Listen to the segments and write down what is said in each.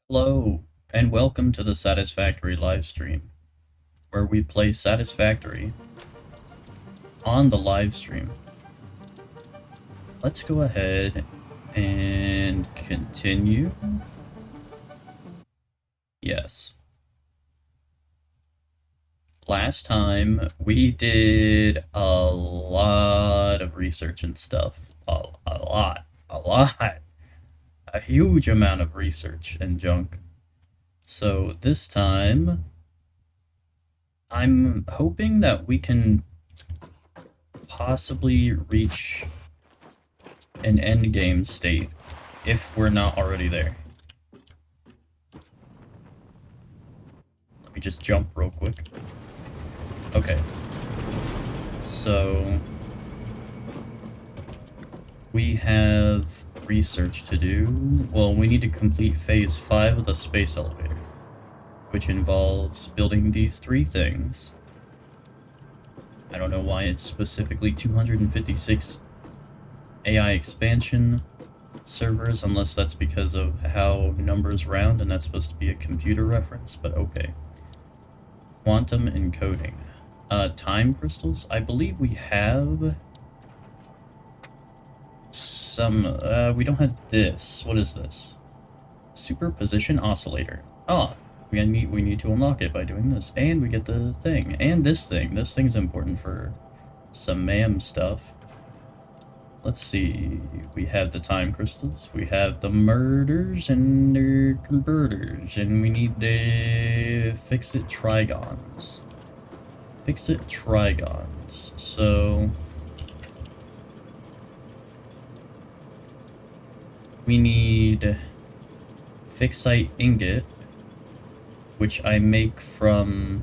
Hello, and welcome to the Satisfactory livestream, where we play Satisfactory on the livestream. Let's go ahead and continue. Yes. Last time, we did a lot of research and stuff. A lot. A huge amount of research and junk. So this time, I'm hoping that we can possibly reach an endgame state if we're not already there. Let me just jump real quick. Okay. So we have research to do. Well, we need to complete phase 5 of the space elevator, which involves building these 3 things. I don't know why it's specifically 256 AI expansion servers, unless that's because of how numbers round and that's supposed to be a computer reference, but okay. Quantum encoding. Time crystals? I believe we have some, we don't have this. What is this? Superposition oscillator. Ah, we need to unlock it by doing this. And we get the thing. And this thing. This thing's important for some MAM stuff. Let's see. We have the time crystals. We have the murders and their converters. And we need the fix-it trigons. Fix-it trigons. So we need fixite ingot, which I make from...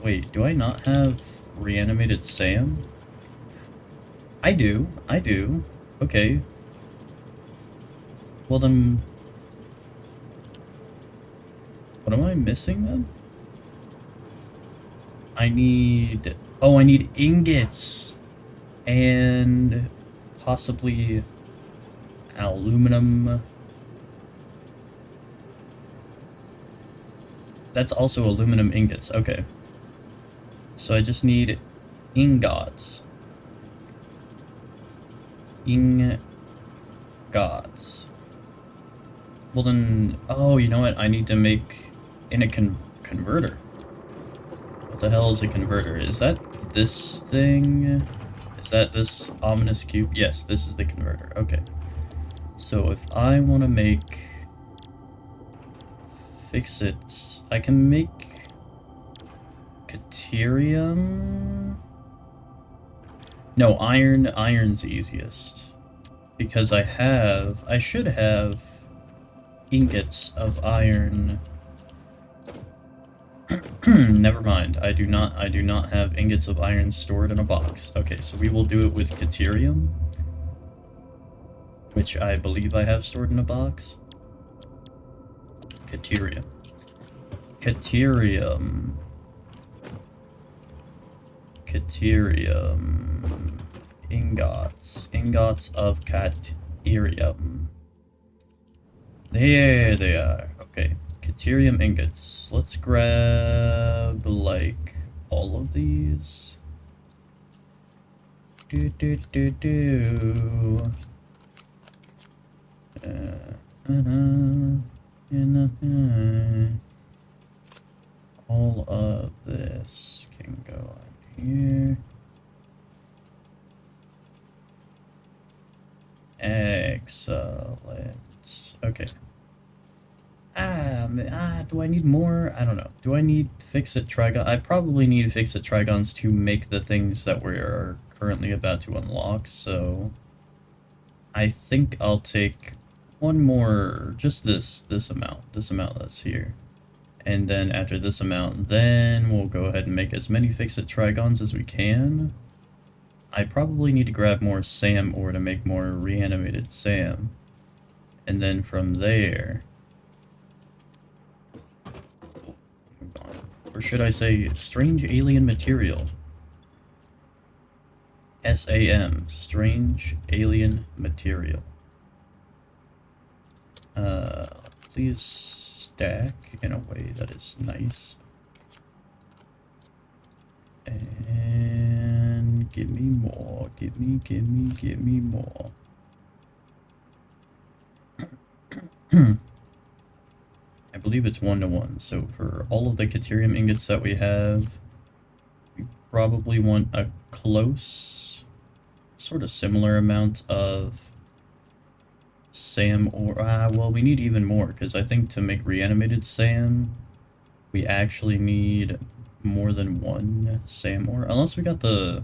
Wait, do I not have reanimated Sam? I do. Okay. Well then... What am I missing then? I need... Oh, I need ingots! And... possibly... aluminum... That's also aluminum ingots, okay. So I just need ingots. Ingots. Well then, oh, you know what? I need to make in a converter. What the hell is a converter? Is that this thing? Is that this ominous cube? Yes, this is the converter. Okay. So if I want to make fix it, I can make Caterium. No, iron's easiest. Because I should have ingots of iron. Never mind. I do not have ingots of iron stored in a box. Okay, so we will do it with Caterium, which I believe I have stored in a box. Caterium. Caterium. Caterium. Ingots. Ingots of Caterium. There they are. Okay. Caterium ingots. Let's grab, like, all of these. All of this can go on here. Excellent. Okay. Do I need more? I don't know. Do I need fix-it trigon? I probably need fix-it trigons to make the things that we're currently about to unlock, so I think I'll take one more, just this amount that's here. And then after this amount, then we'll go ahead and make as many fix-it trigons as we can. I probably need to grab more Sam ore to make more reanimated Sam. And then from there... Or should I say, strange alien material? SAM, strange alien material. Please stack in a way that is nice. And give me more, give me more. I believe it's 1-to-1, so for all of the Caterium ingots that we have, we probably want a close, sort of similar amount of SAM ore. Well, we need even more, because I think to make reanimated SAM, we actually need more than 1 SAM ore, unless we got the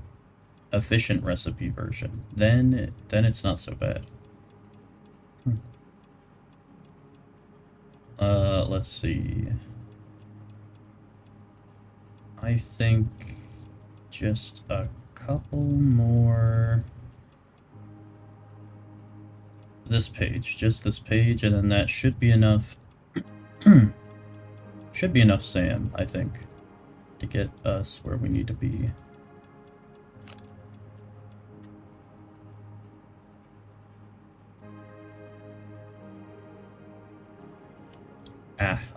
efficient recipe version. Then it's not so bad. Let's see. I think just a couple more. This page, just this page, and then that should be enough. Should be enough SAM, I think, to get us where we need to be.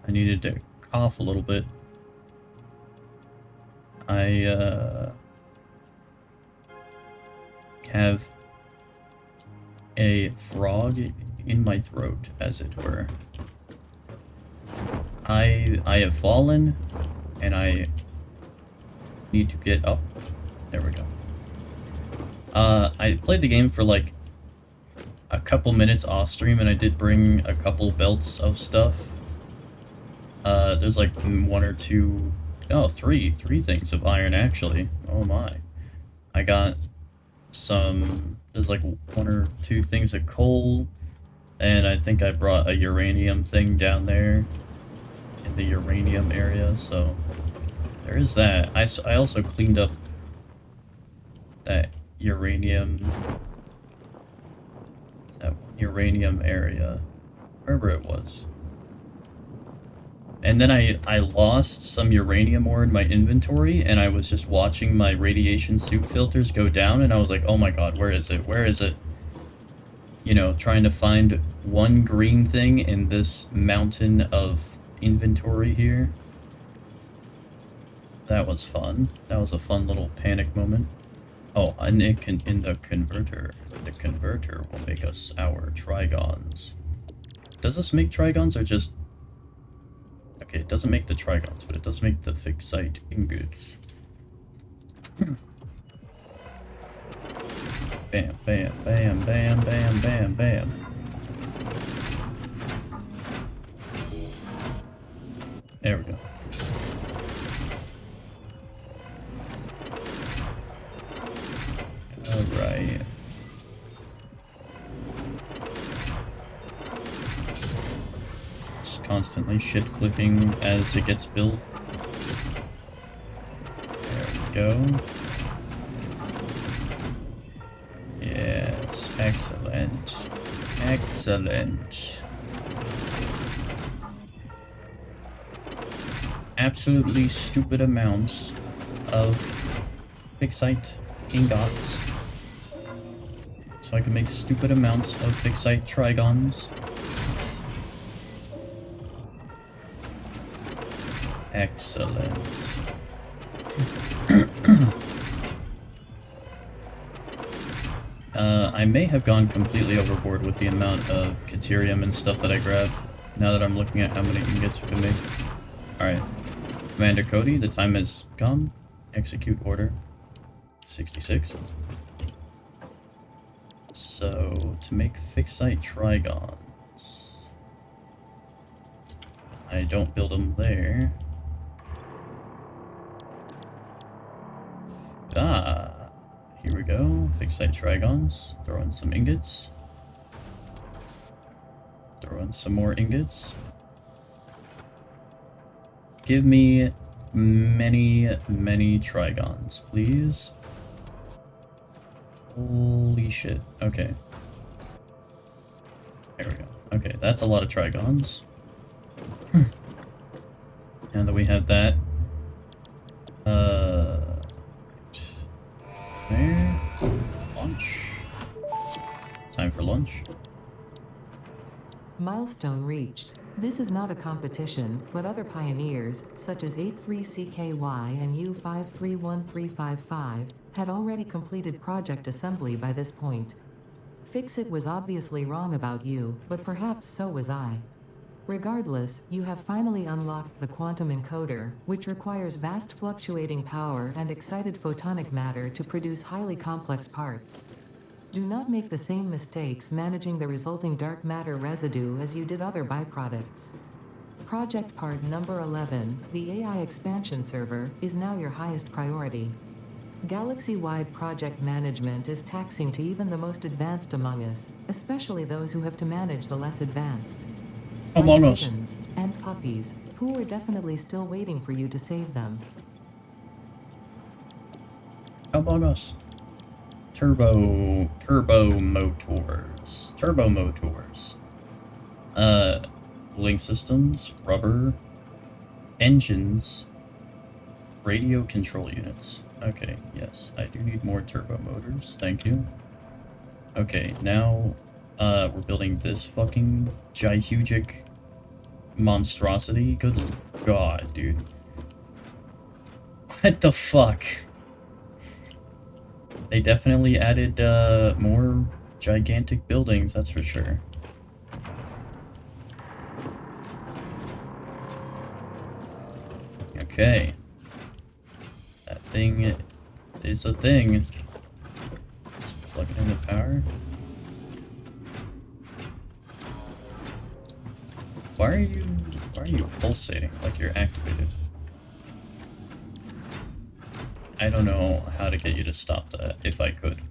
I needed to cough a little bit. I have a frog in my throat, as it were. I have fallen, and I need to get up. There we go. I played the game for like a couple minutes off stream, and I did bring a couple belts of stuff. There's like 1 or 2, oh, 3 things of iron actually. Oh my. I got some, there's like 1 or 2 things of coal, and I think I brought a uranium thing down there in the uranium area, so there is that. I also cleaned up that uranium area, wherever it was. And then I lost some uranium ore in my inventory, and I was just watching my radiation suit filters go down, and I was like, oh my god, where is it? Where is it? You know, trying to find 1 green thing in this mountain of inventory here. That was fun. That was a fun little panic moment. Oh, and it can, in the converter. The converter will make us our trigons. Does this make trigons or just... Okay, it doesn't make the trigons, but it does make the fixite ingots. Bam, bam, bam, bam, bam, bam, bam. There we go. Alright. Just constantly shit-clicking as it gets built. There we go. Yes, excellent. Excellent. Absolutely stupid amounts of fixite ingots. So I can make stupid amounts of fixite trigons. Excellent. I may have gone completely overboard with the amount of Caterium and stuff that I grabbed, now that I'm looking at how many ingots we can make. Alright. Commander Cody, the time has come. Execute order 66. So, to make fixite trigons, I don't build them there. Here we go. Fixite trigons. Throw in some ingots. Throw in some more ingots. Give me many, many trigons, please. Holy shit. Okay. There we go. Okay, that's a lot of trigons. Now that we have that. There. Lunch. Time for lunch. Milestone reached. This is not a competition, but other pioneers, such as 83CKY and U531355, had already completed project assembly by this point. Fix-It was obviously wrong about you, but perhaps so was I. Regardless, you have finally unlocked the quantum encoder, which requires vast fluctuating power and excited photonic matter to produce highly complex parts. Do not make the same mistakes managing the resulting dark matter residue as you did other byproducts. Project part number 11, the AI expansion server, is now your highest priority. Galaxy-wide project management is taxing to even the most advanced among us, especially those who have to manage the less advanced. Among Like Us. kittens and puppies, who were definitely still waiting for you to save them. Among Us. Turbo motors. Cooling systems, rubber, engines, radio control units. Okay, yes, I do need more turbo motors, thank you. Okay, now, we're building this fucking gihugic monstrosity. Good god, dude. What the fuck? They definitely added, more gigantic buildings, that's for sure. Okay. That thing is a thing. Let's plug it into power. Why are you pulsating like you're activated? I don't know how to get you to stop that, if I could.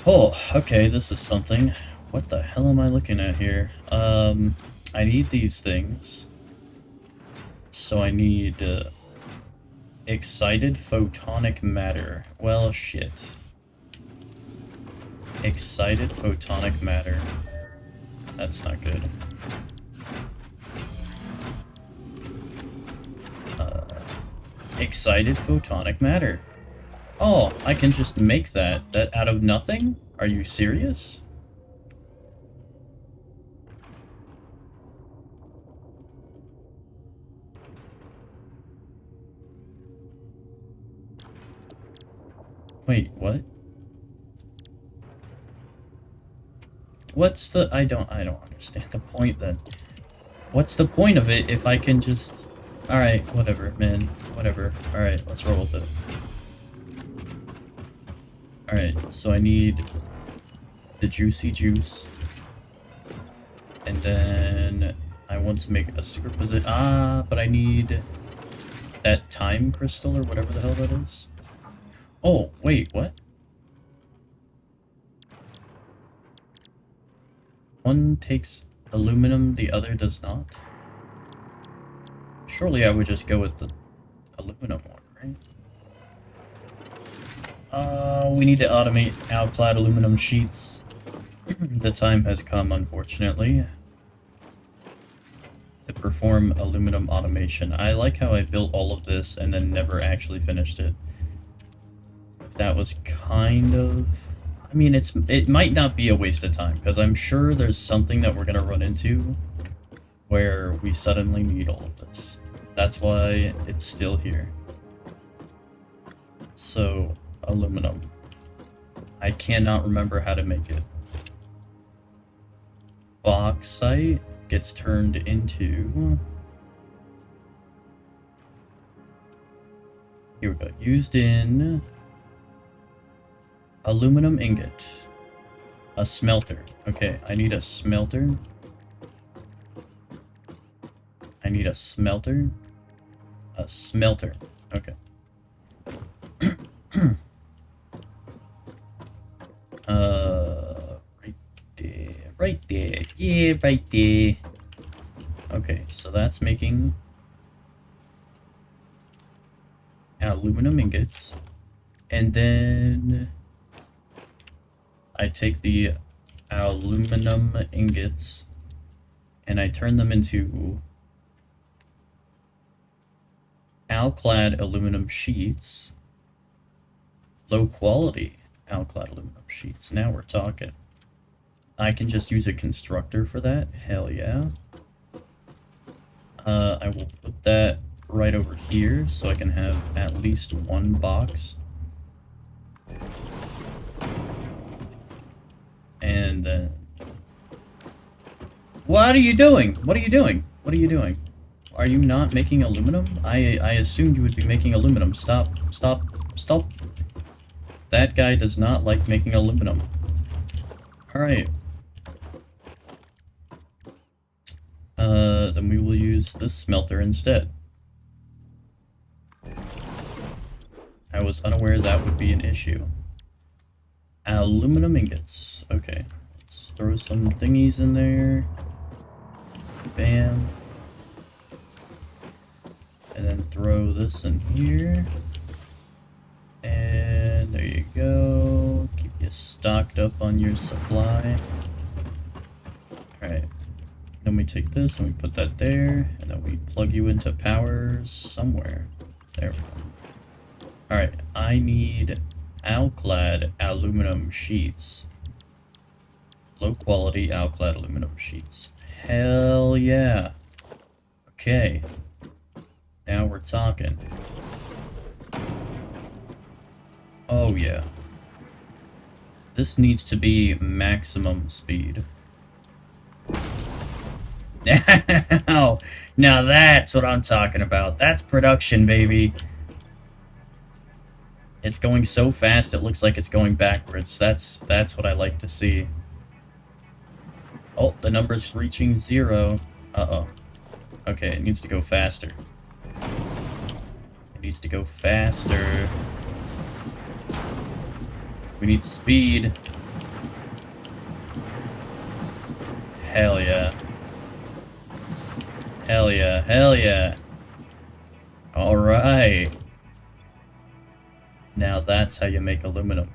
Oh, okay, this is something. What the hell am I looking at here? I need these things. So I need, excited photonic matter. Well, shit. Excited photonic matter. That's not good. Excited photonic matter. Oh, I can just make that out of nothing? Are you serious? Wait, what? What's the... I don't understand the point then. What's the point of it if I can just... Alright, whatever, man. Whatever. Alright, let's roll with it. Alright, so I need the juicy juice. And then I want to make a superposition. Ah, but I need that time crystal or whatever the hell that is. Oh, wait, what? One takes aluminum, the other does not? Surely I would just go with the aluminum one, right? We need to automate outclad aluminum sheets. The time has come, unfortunately, to perform aluminum automation. I like how I built all of this and then never actually finished it. That was kind of... I mean, it might not be a waste of time, because I'm sure there's something that we're going to run into where we suddenly need all of this. That's why it's still here. So, aluminum. I cannot remember how to make it. Bauxite gets turned into... Here we go. Used in... aluminum ingot. A smelter. Okay, I need a smelter. I need a smelter. A smelter. Okay. Right there. Right there. Yeah, right there. Okay, so that's making aluminum ingots. And then I take the aluminum ingots and I turn them into alclad aluminum sheets. Low quality. Alclad aluminum sheets. Now we're talking. I can just use a constructor for that. Hell yeah. I will put that right over here so I can have at least one box. And then... What are you doing? What are you doing? What are you doing? Are you not making aluminum? I assumed you would be making aluminum. Stop. Stop. Stop. That guy does not like making aluminum. Alright. Then we will use this smelter instead. I was unaware that would be an issue. Aluminum ingots. Okay. Let's throw some thingies in there. Bam. And then throw this in here. And there you go. Keep you stocked up on your supply. Alright. Then we take this and we put that there. And then we plug you into power somewhere. There we go. Alright. I need Alclad aluminum sheets. Low quality Alclad aluminum sheets. Hell yeah. Okay. Now we're talking. Oh yeah. This needs to be maximum speed. Now that's what I'm talking about. That's production, baby. It's going so fast it looks like it's going backwards. That's what I like to see. Oh, the number's reaching 0. Uh-oh. Okay, it needs to go faster. It needs to go faster. We need speed. Hell yeah. Hell yeah, hell yeah. Alright. Now that's how you make aluminum.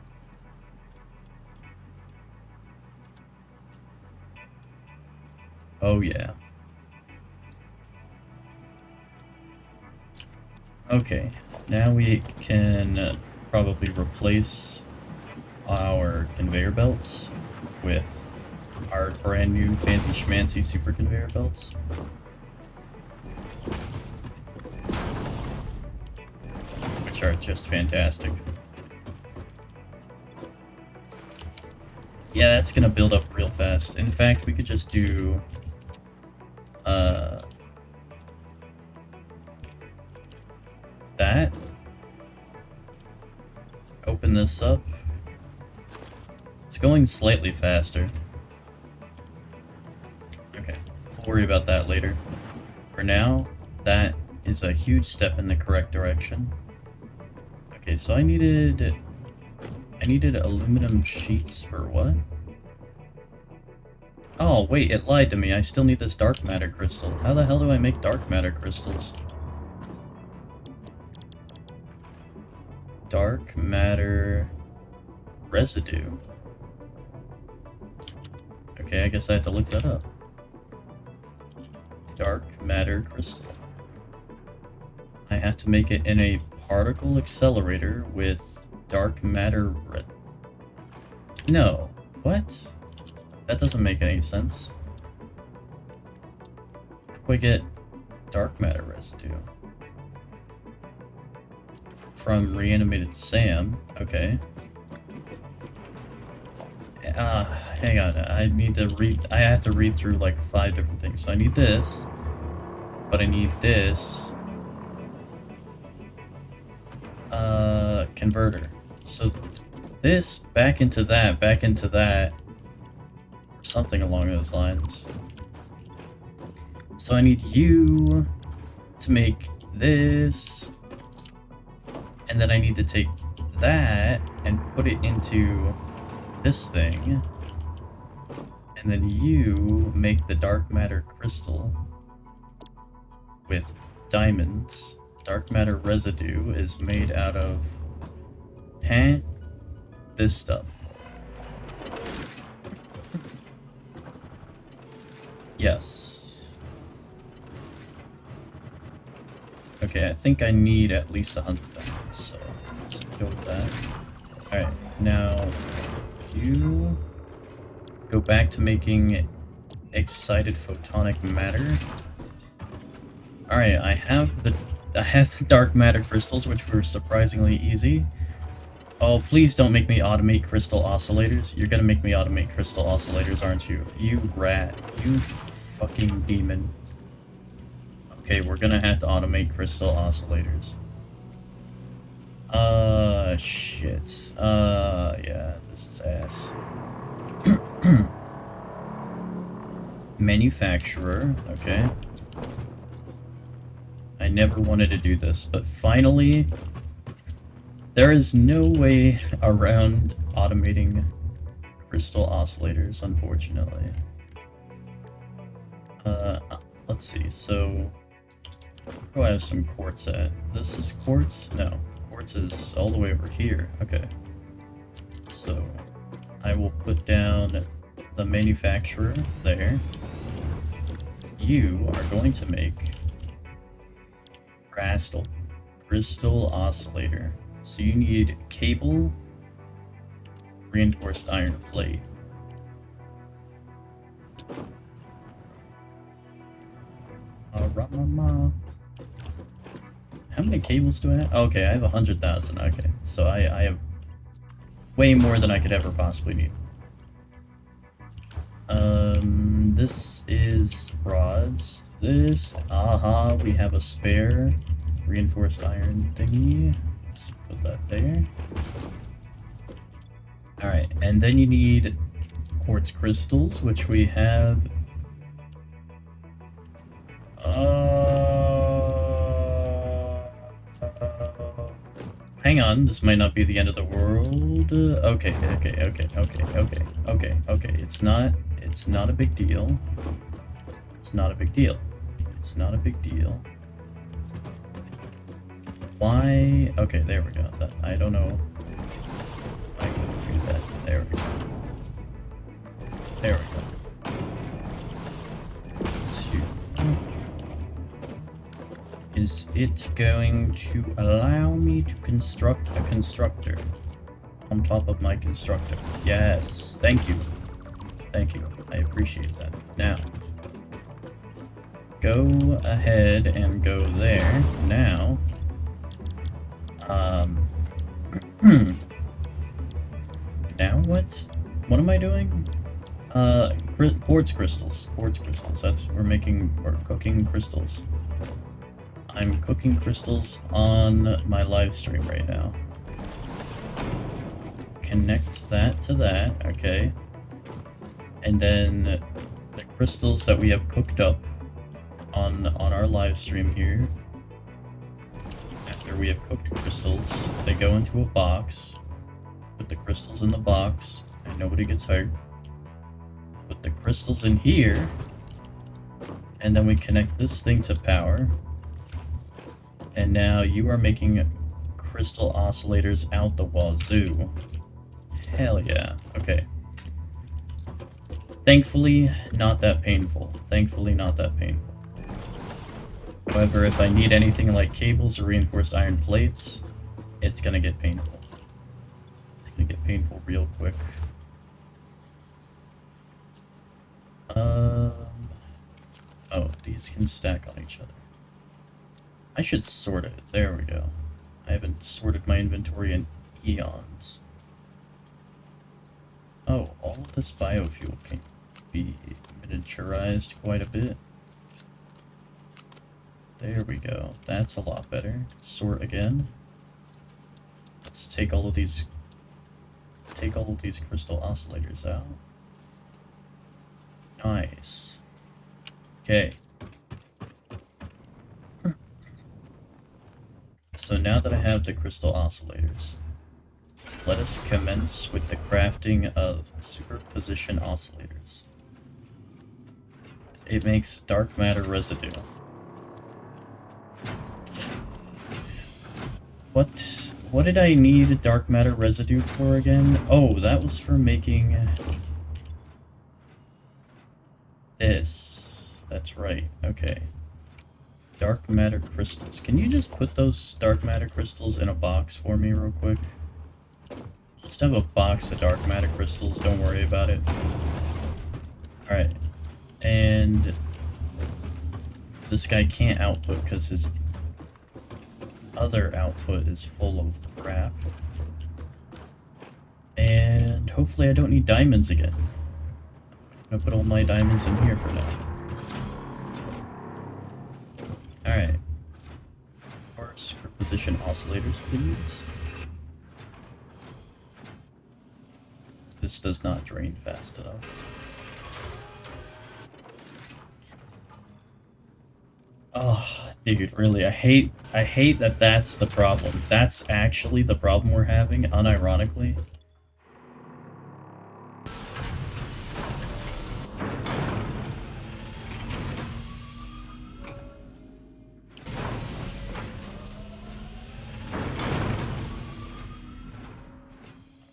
Oh yeah. Okay, now we can probably replace our conveyor belts with our brand new fancy schmancy super conveyor belts. Which are just fantastic. Yeah, that's gonna build up real fast. In fact, we could just do that. Open this up. It's going slightly faster. Okay, we'll worry about that later. For now, that is a huge step in the correct direction. Okay, so I needed aluminum sheets for what? Oh, wait, it lied to me. I still need this dark matter crystal. How the hell do I make dark matter crystals? Dark matter residue. Okay, I guess I have to look that up. Dark matter crystal. I have to make it in a particle accelerator with dark matter No. What? That doesn't make any sense. How do I get dark matter residue? From reanimated Sam. Okay. Hang on. I have to read through like 5 different things. So I need this. But I need this. Converter. So this back into that. Something along those lines. So I need you to make this. And then I need to take that and put it into this thing. And then you make the dark matter crystal with diamonds. Dark matter residue is made out of this stuff. Yes. Okay, I think I need at least 100 diamonds, so let's go with that. Alright, Now, you go back to making excited photonic matter. Alright, I have the dark matter crystals, which were surprisingly easy. Oh, please don't make me automate crystal oscillators. You're gonna make me automate crystal oscillators, aren't you? You rat. You fucking demon. Okay, we're gonna have to automate crystal oscillators. Shit. Yeah, this is ass. Manufacturer, okay. I never wanted to do this, but finally, there is no way around automating crystal oscillators, unfortunately. Let's see, so... Oh, I have some quartz at. This is quartz? No. Quartz is all the way over here. Okay. So, I will put down the manufacturer there. You are going to make crystal oscillator. So you need cable, reinforced iron plate. How many cables do I have? Okay, I have 100,000. Okay, so I have way more than I could ever possibly need. This is rods. This, we have a spare reinforced iron thingy. Let's put that there. Alright, and then you need quartz crystals, which we have. Hang on, this might not be the end of the world. Okay. It's not a big deal. It's not a big deal. It's not a big deal. Why? Okay, there we go. I don't know. I can do that. There we go. There we go. Is it going to allow me to construct a constructor on top of my constructor? Yes, thank you. Thank you. I appreciate that. Now, go ahead and go there. Now, now what? What am I doing? Quartz crystals. Quartz crystals. We're cooking crystals. I'm cooking crystals on my live stream right now. Connect that to that, okay. And then the crystals that we have cooked up on our live stream here. After we have cooked crystals, they go into a box. Put the crystals in the box, and nobody gets hurt. Put the crystals in here, and then we connect this thing to power. And now you are making crystal oscillators out the wazoo. Hell yeah. Okay. Thankfully, not that painful. Thankfully, not that painful. However, if I need anything like cables or reinforced iron plates, it's gonna get painful. It's gonna get painful real quick. Oh, these can stack on each other. I should sort it. There we go. I haven't sorted my inventory in eons. Oh, all of this biofuel can be miniaturized quite a bit. There we go. That's a lot better. Sort again. Let's take all of these crystal oscillators out. Nice. Okay. So now that I have the crystal oscillators, let us commence with the crafting of superposition oscillators. It makes dark matter residue. What did I need dark matter residue for again? Oh, that was for making this. That's right. Okay. Dark matter crystals. Can you just put those dark matter crystals in a box for me real quick? Just have a box of dark matter crystals, don't worry about it. Alright. And this guy can't output because his other output is full of crap. And hopefully I don't need diamonds again. I'm gonna put all my diamonds in here for now. Alright. More superposition oscillators, please. This does not drain fast enough. Oh, dude, really, I hate that that's the problem. That's actually the problem we're having, unironically.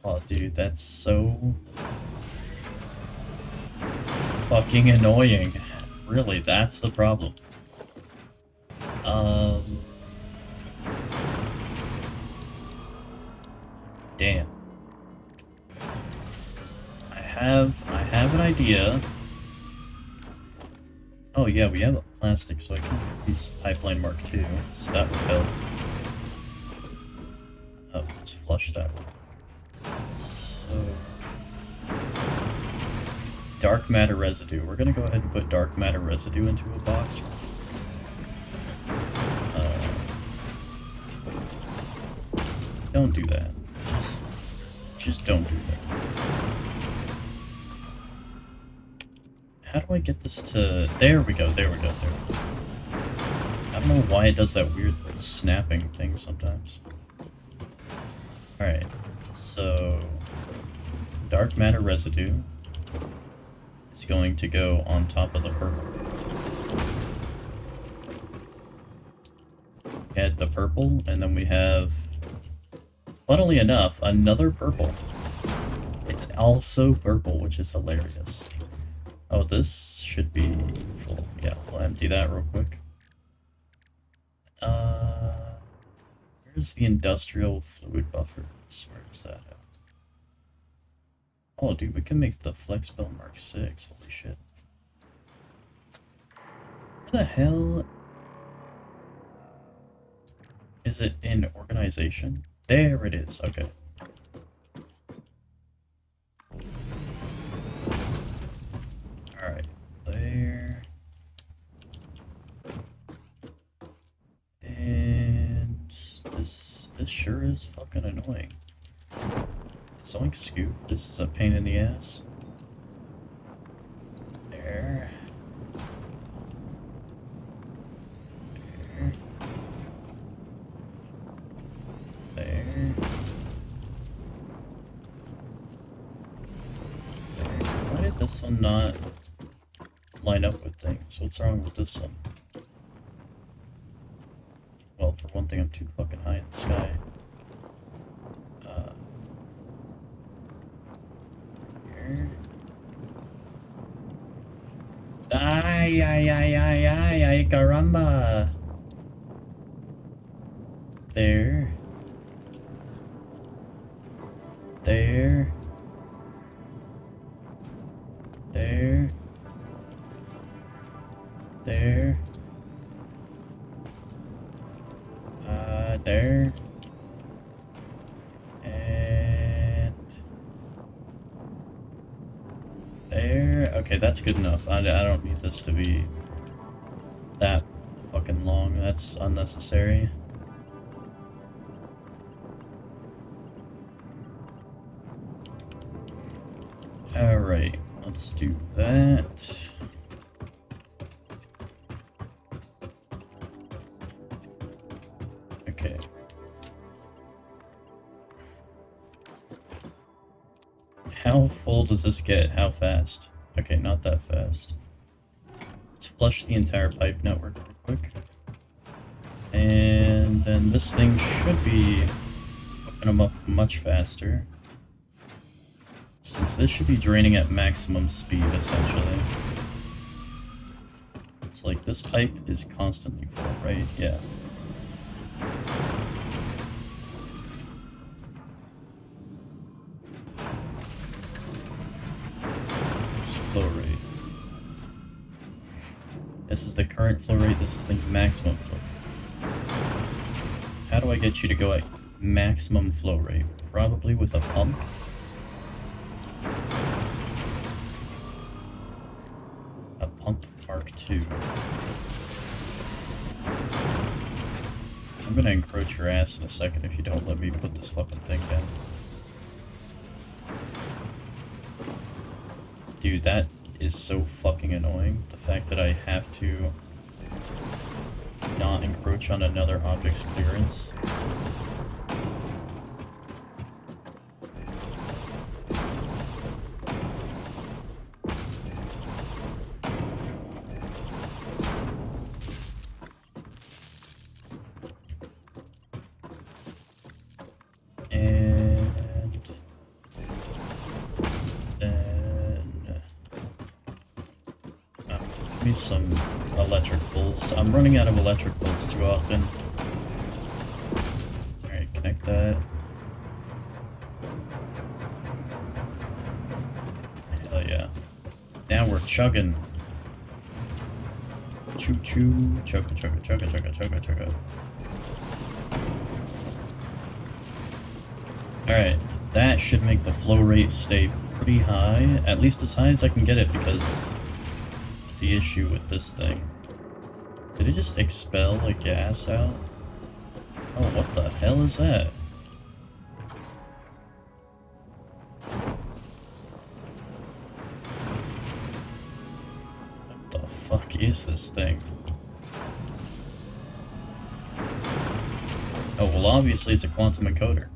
Oh, dude, that's so fucking annoying. Really, that's the problem. Damn. I have an idea. Oh yeah, we have a plastic, so I can use Pipeline Mark II, so that would help. Oh, let's flush that one. So... Dark matter residue. We're gonna go ahead and put dark matter residue into a box. Don't do that. Just don't do that. How do I get this to... There we go, there we go, there we go. I don't know why it does that weird snapping thing sometimes. Alright, so... Dark matter residue is going to go on top of the purple. Add the purple, and then we have... Funnily enough, another purple. It's also purple, which is hilarious. Oh, this should be full. Yeah, we'll empty that real quick. Where's the industrial fluid buffers? Where is that at? Oh, dude, we can make the Flex Belt Mark 6. Holy shit. Where the hell is it in organization? There it is. Okay. Alright. There. And this sure is fucking annoying. Zoink scoop. This is a pain in the ass. There. There. Why did this one not line up with things? What's wrong with this one? Well, for one thing, I'm too fucking high in the sky. Here. Ay, ay, ay, ay, ay, ay, caramba! There. There. There. There. There. And... there. Okay, that's good enough. I don't need this to be that fucking long. That's unnecessary. Alright, let's do that. Okay. How full does this get? How fast? Okay, not that fast. Let's flush the entire pipe network real quick. And then this thing should be open them up much faster. Since this should be draining at maximum speed, essentially. It's like this pipe is constantly full, right? Yeah. max flow rate. This is the current flow rate, this is the maximum flow rate. How do I get you to go at maximum flow rate? Probably with a pump. A pump Mark II. I'm gonna encroach your ass in a second if you don't let me put this fucking thing down. Dude, that is so fucking annoying. The fact that I have to not encroach on another object's clearance. Some electric bolts. I'm running out of electric bolts too often. Alright, connect that. Hell yeah. Now we're chugging. Choo choo. Chugga chugga chugga chugga chugga chugga. Alright, that should make the flow rate stay pretty high. At least as high as I can get it, because the issue with this thing. Did it just expel a gas out? Oh, what the hell is that? What the fuck is this thing? Oh, well obviously it's a quantum encoder.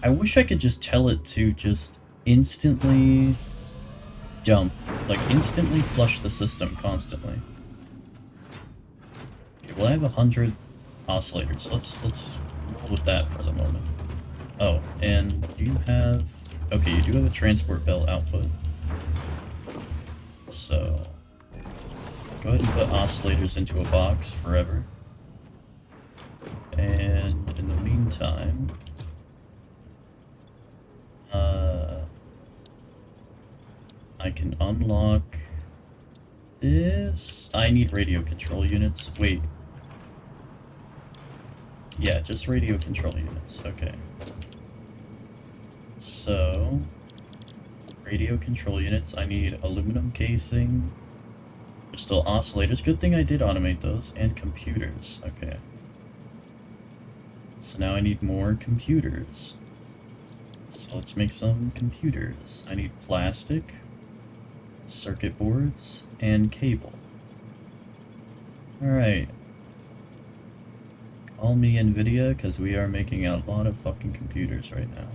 I wish I could just tell it to just instantly dump, like instantly flush the system constantly. Okay, well I have 100 oscillators. Let's roll with that for the moment. Oh, and you have, okay, you do have a transport bell output. So go ahead and put oscillators into a box forever. And in the meantime, I can unlock this. I need radio control units. Wait. Yeah, just radio control units. Okay. So, radio control units. I need aluminum casing. Crystal oscillators. Good thing I did automate those. And computers. Okay. So now I need more computers. So let's make some computers. I need plastic, circuit boards, and cable. Alright. Call me NVIDIA, because we are making a lot of fucking computers right now.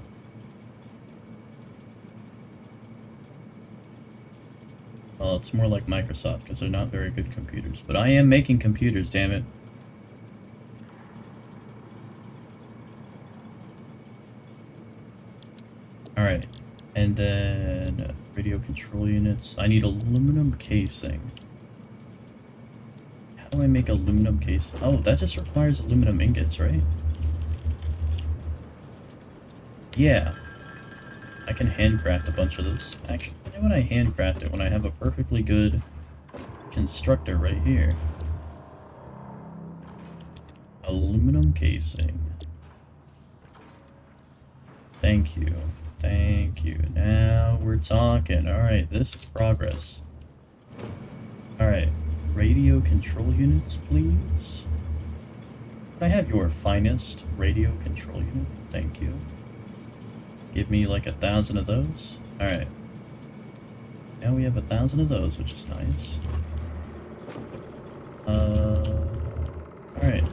Well, it's more like Microsoft, because they're not very good computers. But I am making computers, damn it. Alright, and then radio control units. I need aluminum casing. How do I make aluminum casing? Oh, that just requires aluminum ingots, right? Yeah. I can handcraft a bunch of this. Actually, why would I handcraft it when I have a perfectly good constructor right here? Aluminum casing. Thank you. Thank you. Now we're talking. Alright, this is progress. Alright, radio control units, please. Could I have your finest radio control unit? Thank you. Give me like 1,000 of those. Alright. Now we have 1,000 of those, which is nice. Alright.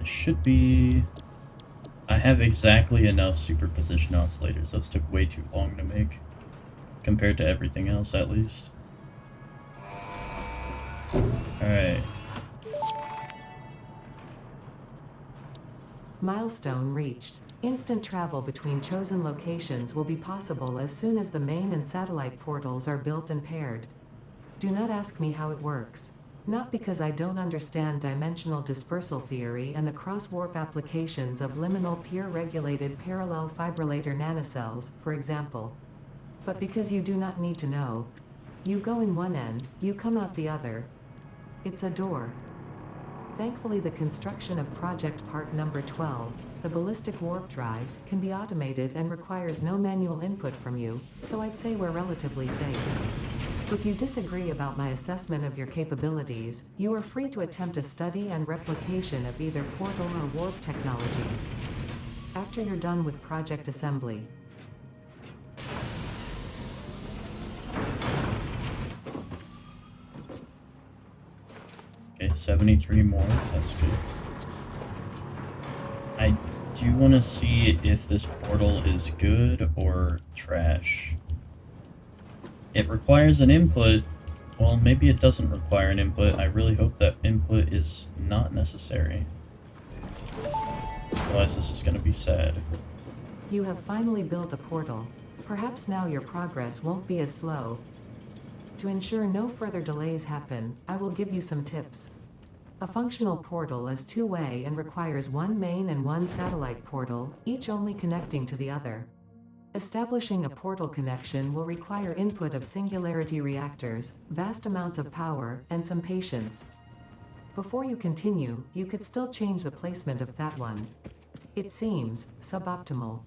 It should be... I have exactly enough superposition oscillators. Those took way too long to make, compared to everything else, at least. Alright. Milestone reached. Instant travel between chosen locations will be possible as soon as the main and satellite portals are built and paired. Do not ask me how it works. Not because I don't understand dimensional dispersal theory and the cross-warp applications of liminal peer-regulated parallel fibrillator nanocells, for example. But because you do not need to know. You go in one end, you come out the other. It's a door. Thankfully, the construction of project part number 12, the ballistic warp drive, can be automated and requires no manual input from you, so I'd say we're relatively safe. If you disagree about my assessment of your capabilities, you are free to attempt a study and replication of either portal or warp technology. After you're done with project assembly. Okay, 73 more. That's good. I do want to see if this portal is good or trash. It requires an input. Well, maybe it doesn't require an input. I really hope that input is not necessary. Otherwise, this is going to be sad. You have finally built a portal. Perhaps now your progress won't be as slow. To ensure no further delays happen, I will give you some tips. A functional portal is two-way and requires one main and one satellite portal, each only connecting to the other. Establishing a portal connection will require input of singularity reactors, vast amounts of power, and some patience. Before you continue, you could still change the placement of that one. It seems suboptimal.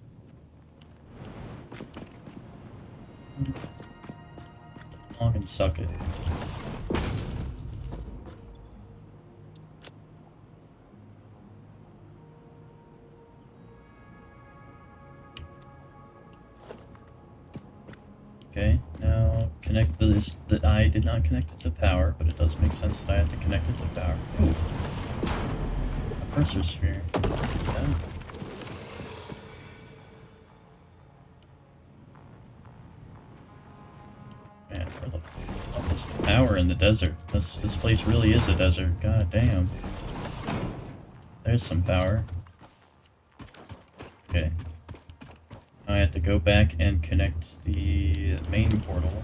Long and suck it. Okay, now connect this. That I did not connect it to power, but it does make sense that I have to connect it to power. Ooh. A cursor sphere. Yeah. Man, where the fuck is the power in the desert? This place really is a desert. God damn. There's some power. Okay. I have to go back and connect the main portal.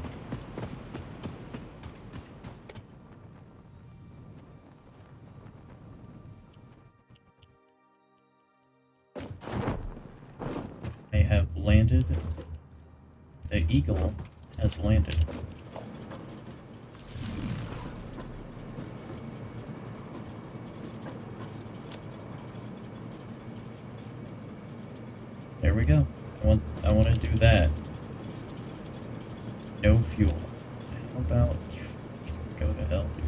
I have landed. The eagle has landed. There we go. I want to do that. No fuel. How about go to hell, dude?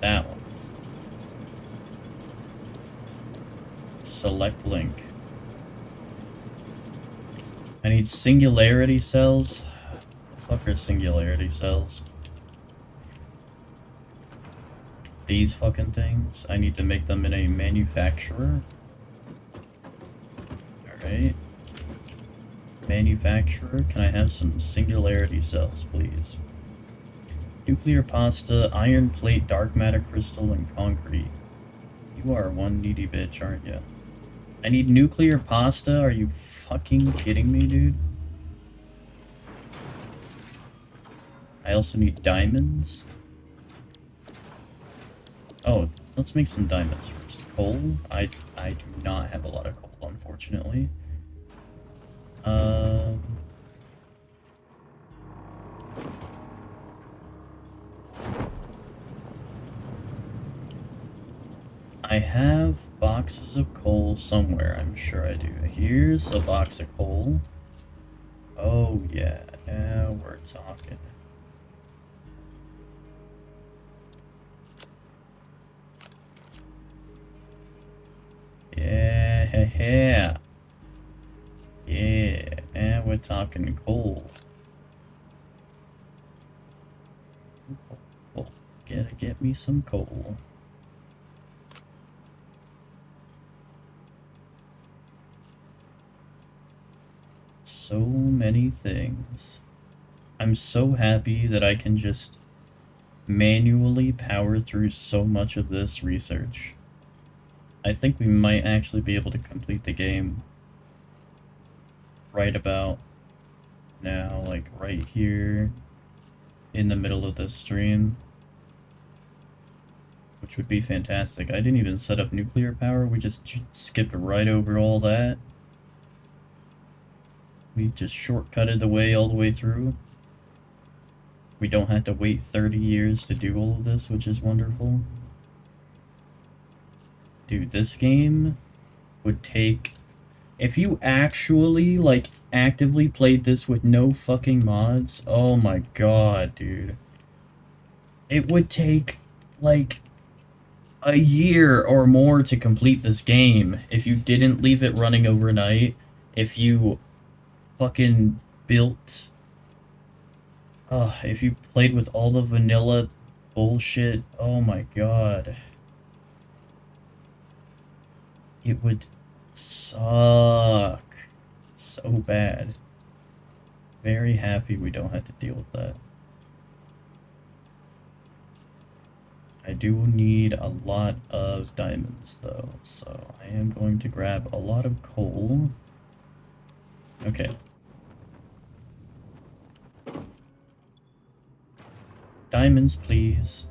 That one. Select link. I need singularity cells. The fuck are singularity cells? These fucking things. I need to make them in a manufacturer. Alright. Manufacturer, can I have some singularity cells, please? Nuclear pasta, iron plate, dark matter crystal, and concrete. You are one needy bitch, aren't you? I need nuclear pasta? Are you fucking kidding me, dude? I also need diamonds. Oh, let's make some diamonds first. Coal? I do not have a lot of coal, unfortunately. I have boxes of coal somewhere, I'm sure I do. Here's a box of coal. Oh yeah, now we're talking. Yeah. Yeah, and we're talking coal. Coal. Gotta get me some coal. So many things. I'm so happy that I can just manually power through so much of this research. I think we might actually be able to complete the game right about now, like right here in the middle of this stream. which would be fantastic. I didn't even set up nuclear power, we just skipped right over all that. We just shortcutted the way all the way through. We don't have to wait 30 years to do all of this, which is wonderful. Dude, this game would take... If you actually, like, actively played this with no fucking mods, oh my god, dude. It would take, like, a year or more to complete this game if you didn't leave it running overnight, if you fucking built... if you played with all the vanilla bullshit, oh my god. It would suck so bad. Very happy we don't have to deal with that. I do need a lot of diamonds though, so I am going to grab a lot of coal. Okay. Diamonds, please.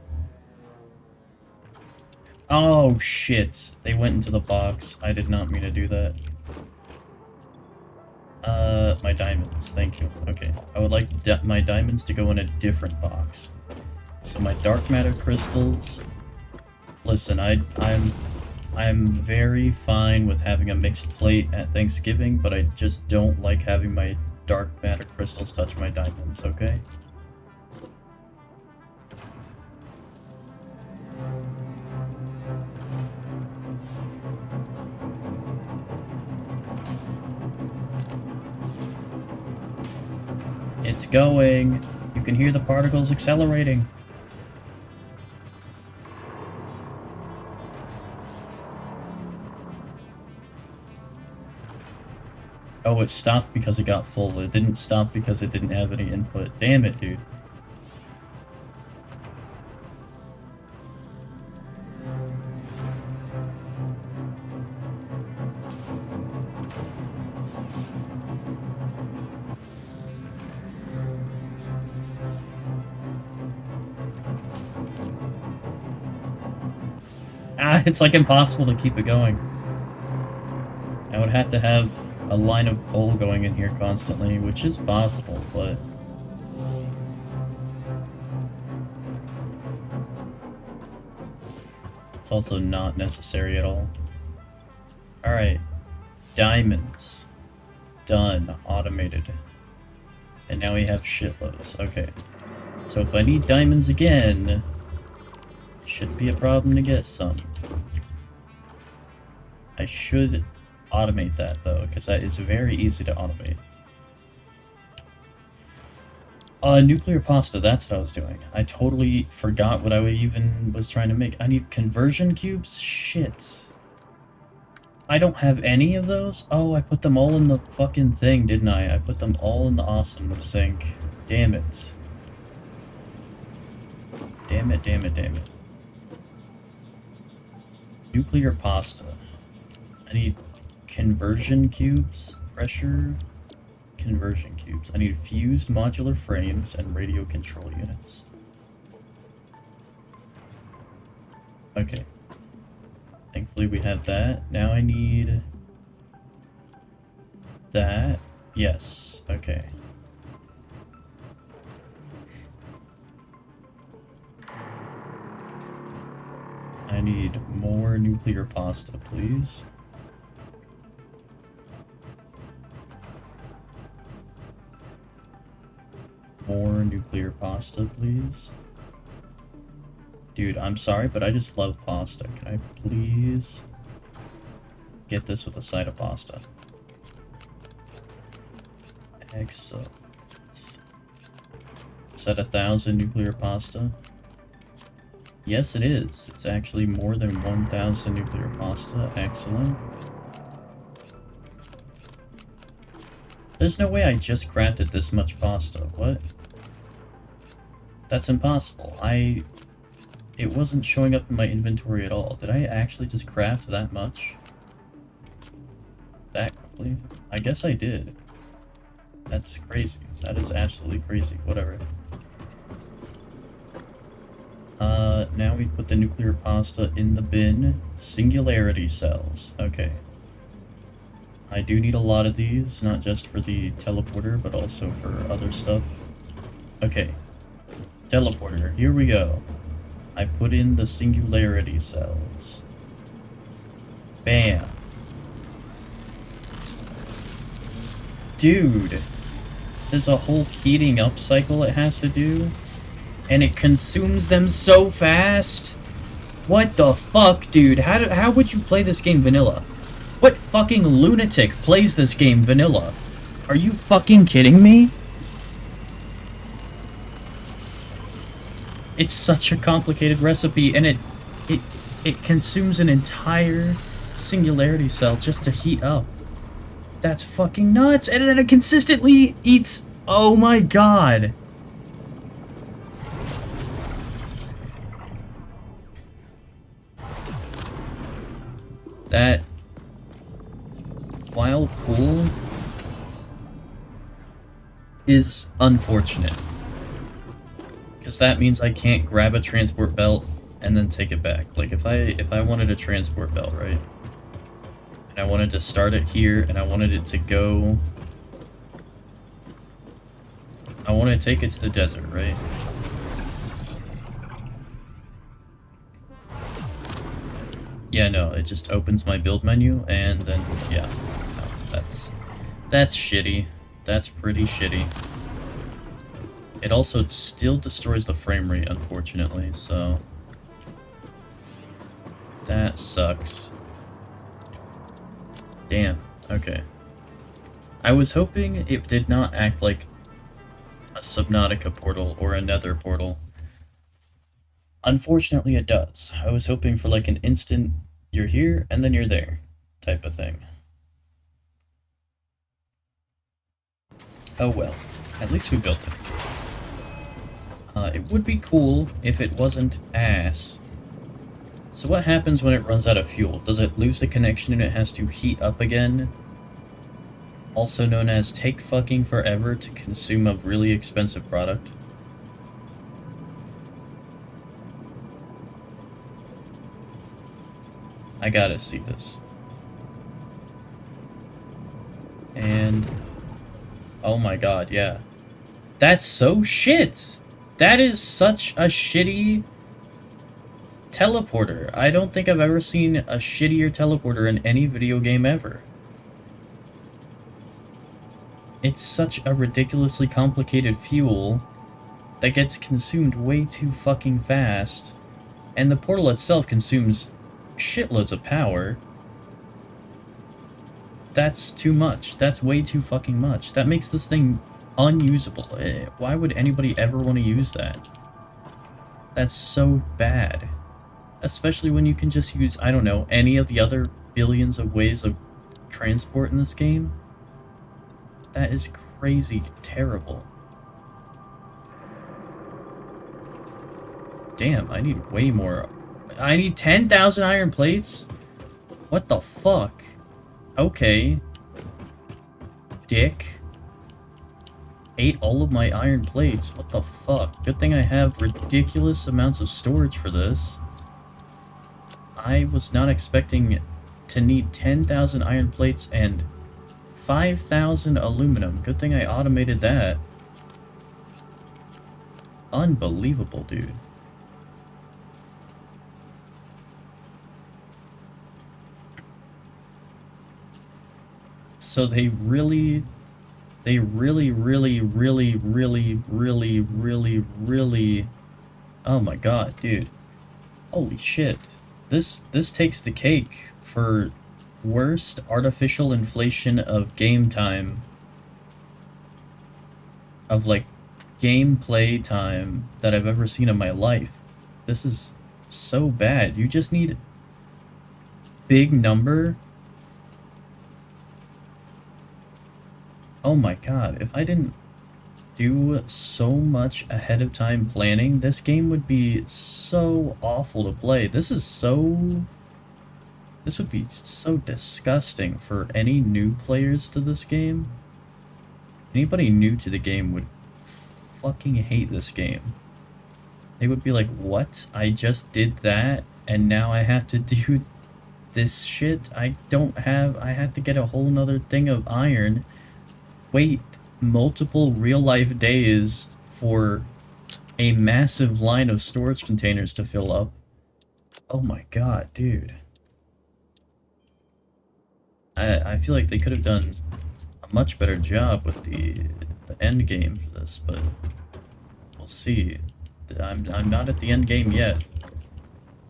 Oh, shit. They went into the box. I did not mean to do that. My diamonds. Thank you. Okay. I would like my diamonds to go in a different box. So my dark matter crystals... Listen, I'm very fine with having a mixed plate at Thanksgiving, but I just don't like having my dark matter crystals touch my diamonds, okay? It's going. You can hear the particles accelerating. Oh, it stopped because it got full. It didn't stop because it didn't have any input. Damn it, dude. Ah, it's like impossible to keep it going. I would have to have a line of coal going in here constantly, which is possible, but... it's also not necessary at all. Alright. Diamonds. Done. Automated. And now we have shitloads. Okay. So if I need diamonds again, shouldn't be a problem to get some. I should automate that, though, because that is very easy to automate. Nuclear pasta, that's what I was doing. I totally forgot what I even was trying to make. I need conversion cubes? Shit. I don't have any of those? Oh, I put them all in the fucking thing, didn't I? I put them all in the awesome sink. Damn it. Damn it, damn it, damn it. Nuclear pasta. I need conversion cubes, pressure, conversion cubes. I need fused modular frames and radio control units. Okay. Thankfully we have that. Now I need that. Yes. Okay. I need more nuclear pasta, please. More nuclear pasta, please. Dude, I'm sorry, but I just love pasta. Can I please get this with a side of pasta? Excellent. Is that 1,000 nuclear pasta? Yes, it is. It's actually more than 1,000 nuclear pasta. Excellent. There's no way I just crafted this much pasta. What? That's impossible. It wasn't showing up in my inventory at all. Did I actually just craft that much? That quickly? I guess I did. That's crazy. That is absolutely crazy. Whatever. Now we put the nuclear pasta in the bin. Singularity cells. Okay. I do need a lot of these, not just for the teleporter, but also for other stuff. Okay. Teleporter, here we go. I put in the singularity cells. Bam. Dude. There's a whole heating up cycle it has to do. And it consumes them so fast. What the fuck, dude? How would you play this game vanilla? What fucking lunatic plays this game vanilla? Are you fucking kidding me? It's such a complicated recipe, and it consumes an entire singularity cell just to heat up. That's fucking nuts, and then it consistently eats... Oh my god! That, while cool, is unfortunate. Because that means I can't grab a transport belt and then take it back. Like, if I wanted a transport belt, right? And I wanted to start it here, and I wanted it to go... I want to take it to the desert, right? Yeah, no, it just opens my build menu, and then, yeah. No, that's shitty. That's pretty shitty. It also still destroys the frame rate, unfortunately, so... That sucks. Damn, okay. I was hoping it did not act like a Subnautica portal or a Nether portal. Unfortunately, it does. I was hoping for like an instant, you're here, and then you're there, type of thing. Oh well, at least we built it. It would be cool if it wasn't ass. So what happens when it runs out of fuel? Does it lose the connection and it has to heat up again? Also known as take fucking forever to consume a really expensive product? I gotta see this. And... oh my god, yeah. That's so shit! That is such a shitty teleporter. I don't think I've ever seen a shittier teleporter in any video game ever. It's such a ridiculously complicated fuel that gets consumed way too fucking fast. And the portal itself consumes shitloads of power. That's too much. That's way too fucking much. That makes this thing unusable. Why would anybody ever want to use that? That's so bad. Especially when you can just use, I don't know, any of the other billions of ways of transport in this game. That is crazy terrible. Damn, I need way more. I need 10,000 iron plates? What the fuck? Okay. Dick. Ate all of my iron plates. What the fuck? Good thing I have ridiculous amounts of storage for this. I was not expecting to need 10,000 iron plates and 5,000 aluminum. Good thing I automated that. Unbelievable, dude. So they really, really... Oh my god, dude. Holy shit. This takes the cake for worst artificial inflation of game time. Of, like, gameplay time that I've ever seen in my life. This is so bad. You just need big number. Oh my god, if I didn't do so much ahead of time planning, this game would be so awful to play. This would be so disgusting for any new players to this game. Anybody new to the game would fucking hate this game. They would be like, what? I just did that, and now I have to do this shit? I had to get a whole nother thing of iron. Wait multiple real-life days for a massive line of storage containers to fill up. Oh my god, dude. I feel like they could have done a much better job with the end game for this, but we'll see. I'm not at the end game yet.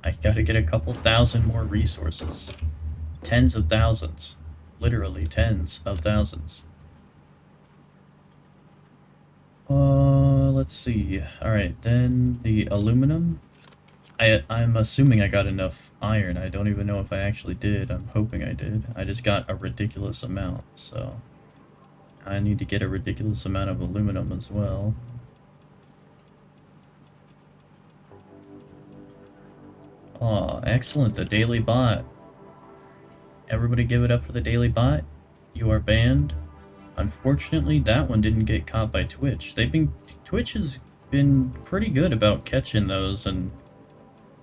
I gotta get a couple thousand more resources. Tens of thousands. Literally tens of thousands. Let's see. Alright, then the aluminum. I'm assuming I got enough iron. I don't even know if I actually did. I'm hoping I did. I just got a ridiculous amount, so I need to get a ridiculous amount of aluminum as well. Aw, excellent, the daily bot. Everybody give it up for the daily bot. You are banned. Unfortunately, that one didn't get caught by Twitch. Twitch has been pretty good about catching those and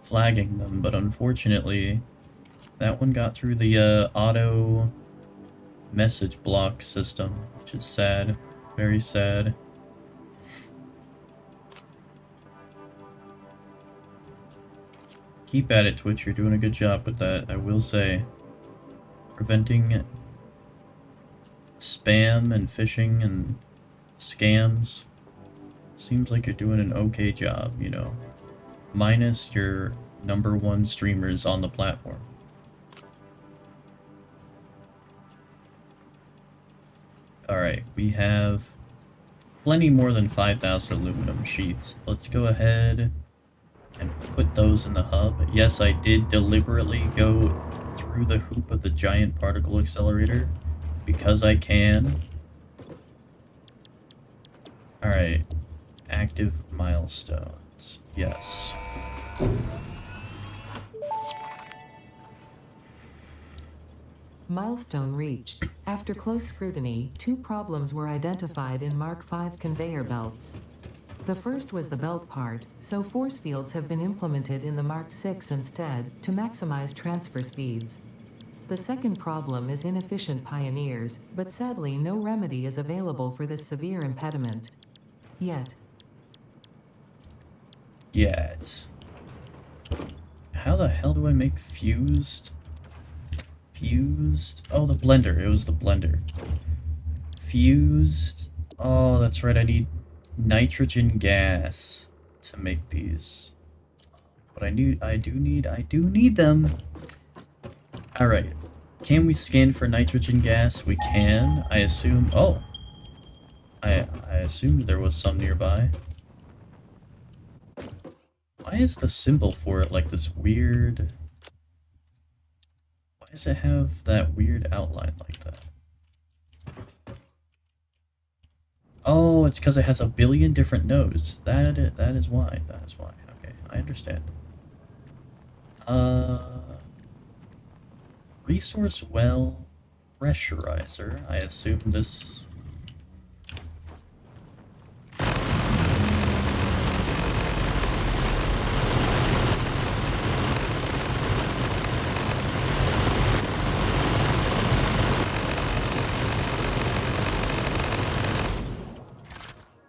flagging them, but unfortunately, that one got through the auto message block system, which is sad. Very sad. Keep at it, Twitch. You're doing a good job with that, I will say. Preventing spam and phishing and scams. Seems like you're doing an okay job, you know. Minus your #1 streamers on the platform. Alright, we have plenty more than 5,000 aluminum sheets. Let's go ahead and put those in the hub. Yes, I did deliberately go through the hoop of the giant particle accelerator because I can. Alright, active milestones. Yes. Milestone reached. After close scrutiny, 2 problems were identified in Mark V conveyor belts. The first was the belt part, so force fields have been implemented in the Mark VI instead, to maximize transfer speeds. The second problem is inefficient pioneers, but sadly no remedy is available for this severe impediment. Yet. Yet. How the hell do I make fused? Fused? Oh, the blender. It was the blender. Fused. Oh, that's right. I need nitrogen gas to make these. But I do need them. Alright. Can we scan for nitrogen gas? We can. I assume. Oh. I assumed there was some nearby. Why is the symbol for it like this weird? Why does it have that weird outline like that? Oh, it's because it has a billion different nodes. That is why. That is why. Okay, I understand. Resource well pressurizer. I assume this.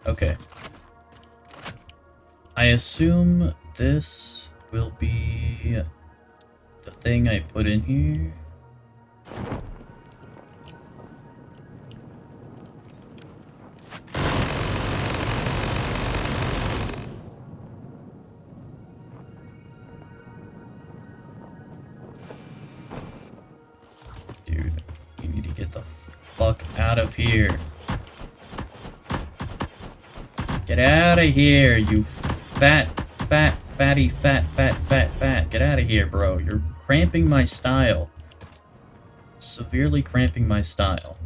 Okay. I assume this will be the thing I put in here. Dude, you need to get the fuck out of here. Get out of here, you fatty, fat. Get out of here, bro. You're cramping my style. Severely cramping my style.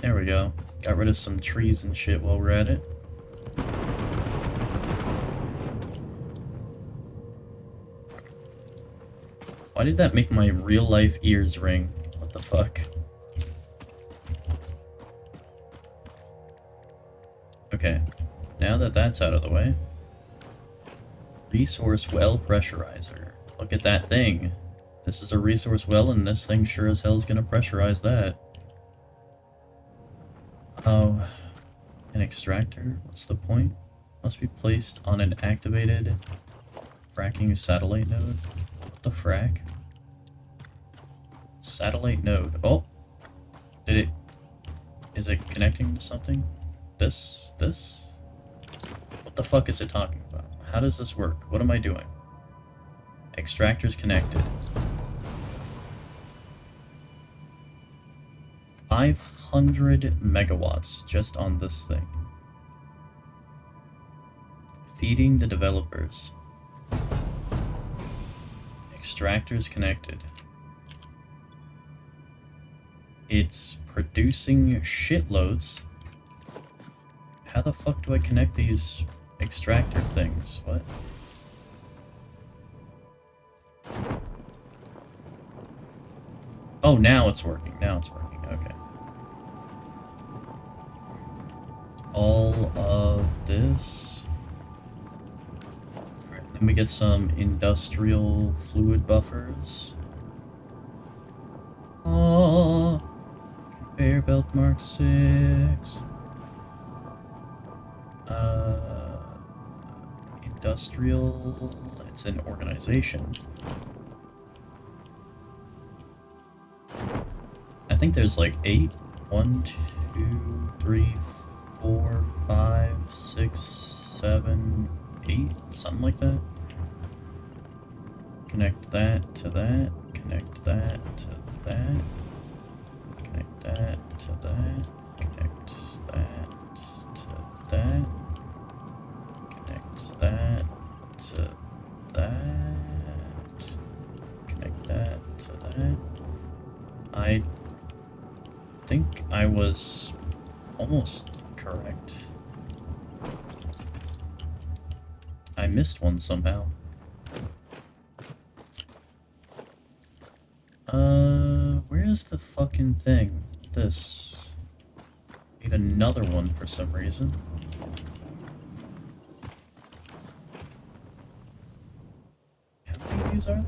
There we go. Got rid of some trees and shit while we're at it. Why did that make my real-life ears ring? What the fuck? Okay, now that that's out of the way. Resource well pressurizer. Look at that thing. This is a resource well, and this thing sure as hell is gonna pressurize that. Oh, an extractor? What's the point? Must be placed on an activated fracking satellite node. What the frack? Satellite node. Oh! Did it... Is it connecting to something? This? This? What the fuck is it talking about? How does this work? What am I doing? Extractors connected. 500 megawatts just on this thing. Feeding the developers. Extractors connected. It's producing shitloads. How the fuck do I connect these extractor things? What? Oh, now it's working. Now it's working. Okay. All of this. Alright, then we get some industrial fluid buffers. Oh, conveyor belt Mark 6. Industrial. It's an organization. I think there's like 8. 1, 2, 3, 4, 5, 6, 7, 8, something like that. Connect that to that. Connect that to that. Connect that to that. Connect that to that. Connect that to that. Connect that to that. I think I was almost correct. I missed one somehow. Where's the fucking thing? This. Need another one for some reason. How many of these are there?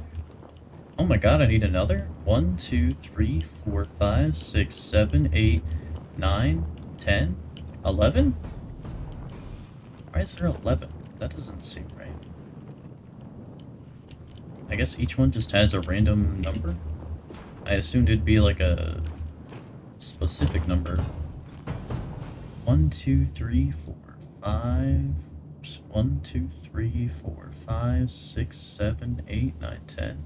Oh my god, I need another? 1, 2, 3, 4, 5, 6, 7, 8, 9, 10, 11? Why is there 11? That doesn't seem right. I guess each one just has a random number? I assumed it'd be like a specific number. 1, 2, 3, 4, 5. 1, 2, 3, 4, 5, 6, 7, 8, 9, 10.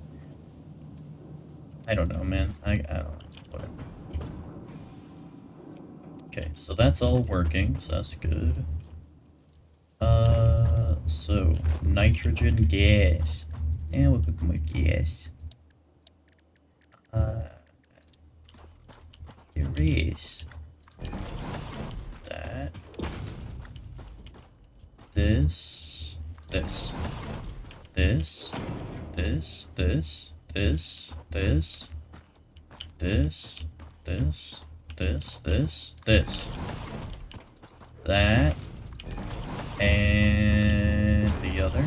I don't know, man. I don't know. Whatever. Okay, so that's all working, so that's good. So nitrogen gas. And we'll put more gas. Erase that. This. This. This. This. This. This. This. This. This. This. This. This. That. And the other.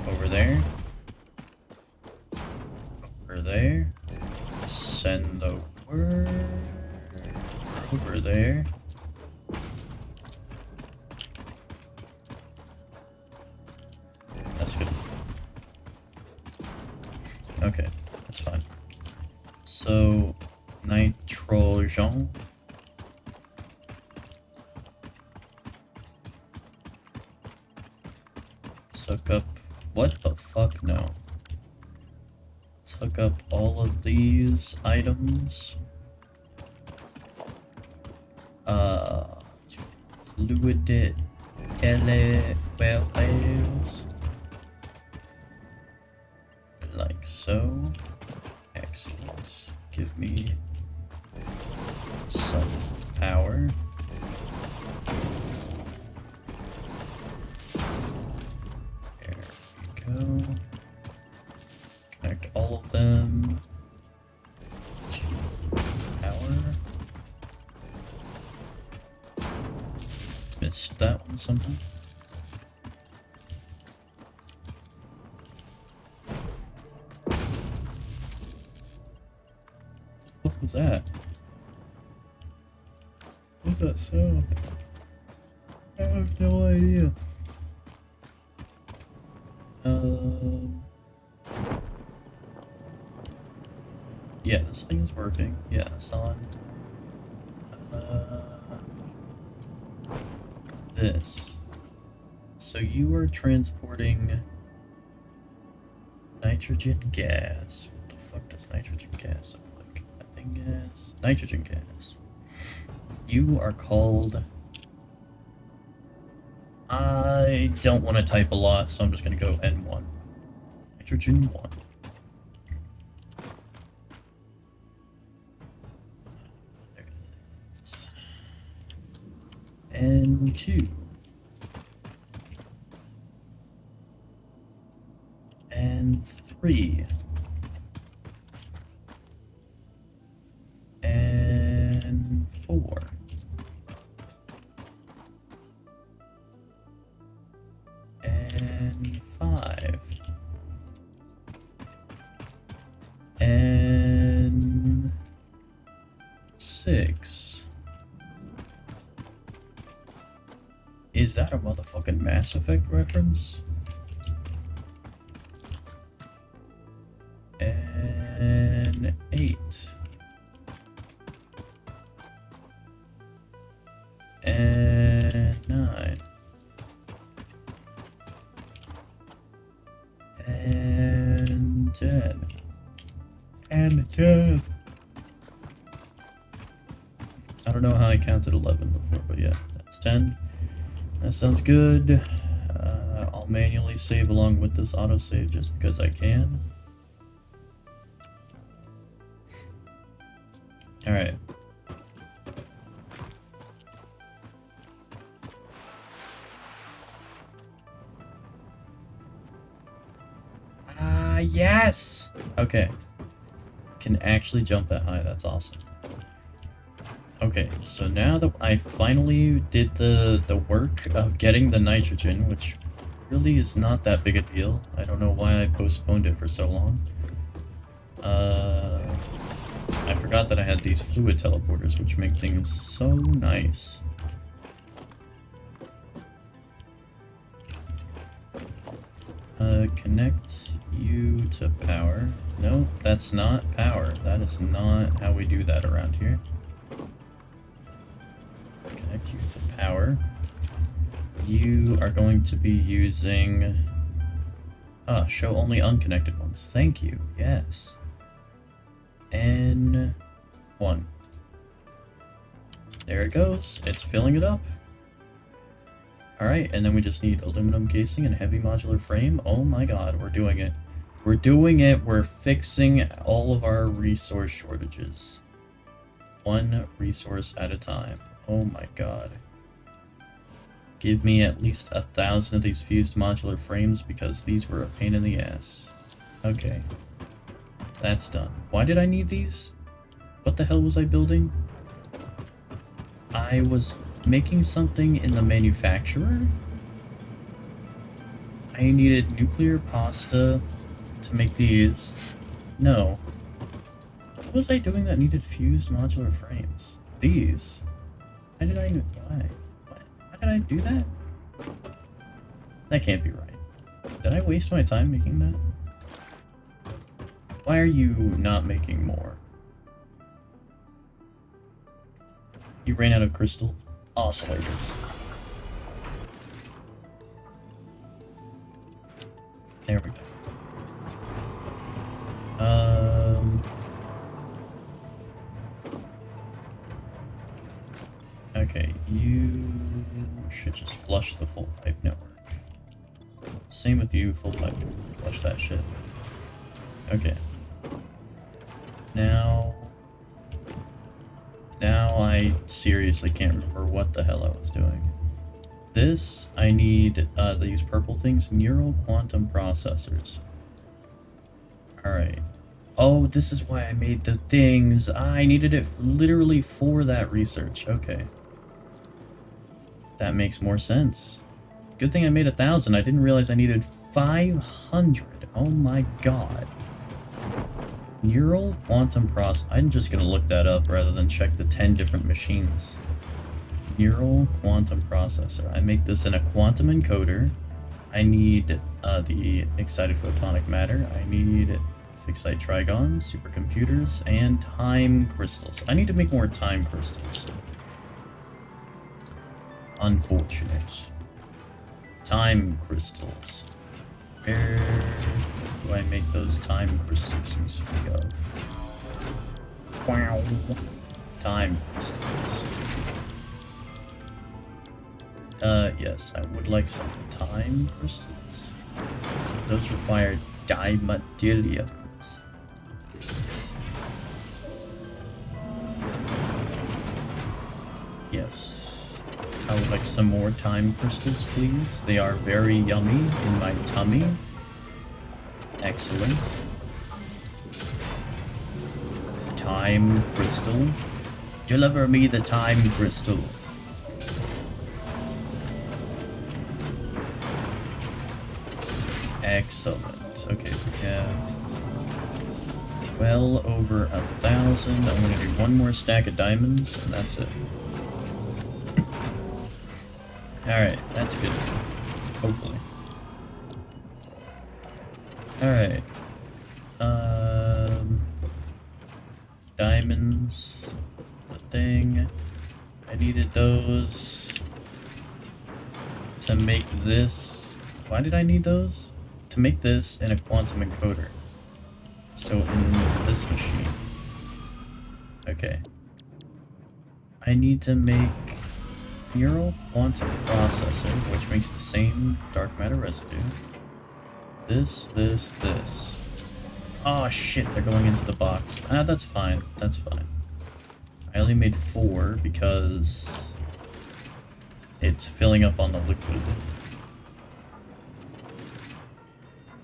Over there. Over there. Send the word. Over there. That's good. Okay, that's fine. So, nitrogen. Let's hook up. What the fuck? No. Let's hook up all of these items. Fluid telewells. Like so. Excellent. Give me some power. There we go. Connect all of them to power. missed that one somehow. What was that? What was that sound? I have no idea. Yeah, this thing is working. Yeah, it's on. This. So you are transporting nitrogen gas. What the fuck does nitrogen gas look like? That thing is nitrogen gas. You are called... I don't want to type a lot, so I'm just going to go N1. Nitrogen 1. There it is. N2. N3. N4. And 5. And 6. Is that a motherfucking Mass Effect reference? And 8. And 9. And 10. And 10. I don't know how I counted 11 before, but yeah, that's 10. That sounds good. I'll manually save along with this autosave just because I can. Alright. Yes! Okay. Can actually jump that high, that's awesome. Okay, so now that I finally did the work of getting the nitrogen, which really is not that big a deal. I don't know why I postponed it for so long. I forgot that I had these fluid teleporters, which make things so nice. Connect you to power. No, that's not power. That is not how we do that around here. Connect you to power. You are going to be using... show only unconnected ones. Thank you. Yes. N1. There it goes. It's filling it up. Alright, and then we just need aluminum casing and heavy modular frame. Oh my god, we're doing it. We're doing it. We're fixing all of our resource shortages. One resource at a time. Oh my god. Give me at least 1,000 of these fused modular frames because these were a pain in the ass. Okay. That's done. Why did I need these? What the hell was I building? I was making something in the manufacturer? I needed nuclear pasta to make these. No. What was I doing that needed fused modular frames? These. Why did I even... Why? Why did I do that? That can't be right. Did I waste my time making that? Why are you not making more? You ran out of crystal oscillators. There we go. Okay, you should just flush the full pipe network. Same with you, full pipe. Flush that shit. Okay. Now I seriously can't remember what the hell I was doing. This, I need these purple things, neural quantum processors. Alright. Oh, this is why I made the things. I needed it literally for that research. Okay. That makes more sense. Good thing I made 1,000. I didn't realize I needed 500. Oh my god. Neural quantum process. I'm just gonna look that up rather than check the 10 different machines. Neural quantum processor. I make this in a quantum encoder. I need the excited photonic matter. I need fixed-site trigons, supercomputers, and time crystals. I need to make more time crystals. Unfortunate. Time crystals. Where do I make those time crystals you speak of? Wow. Time crystals. Yes, I would like some time crystals. Those require dimethyliums. Yes. I would like some more time crystals, please. They are very yummy in my tummy. Excellent. Time crystal. Deliver me the time crystal. Excellent. Okay, we have well over 1,000. I'm gonna do one more stack of diamonds, and that's it. Alright, that's good. Hopefully. Alright. Diamonds. The thing. I needed those to make this. Why did I need those? To make this in a quantum encoder. So in this machine. Okay. I need to make neural quantum processor, which makes the same dark matter residue. This. Oh shit, they're going into the box. Ah, that's fine. That's fine. I only made 4 because it's filling up on the liquid.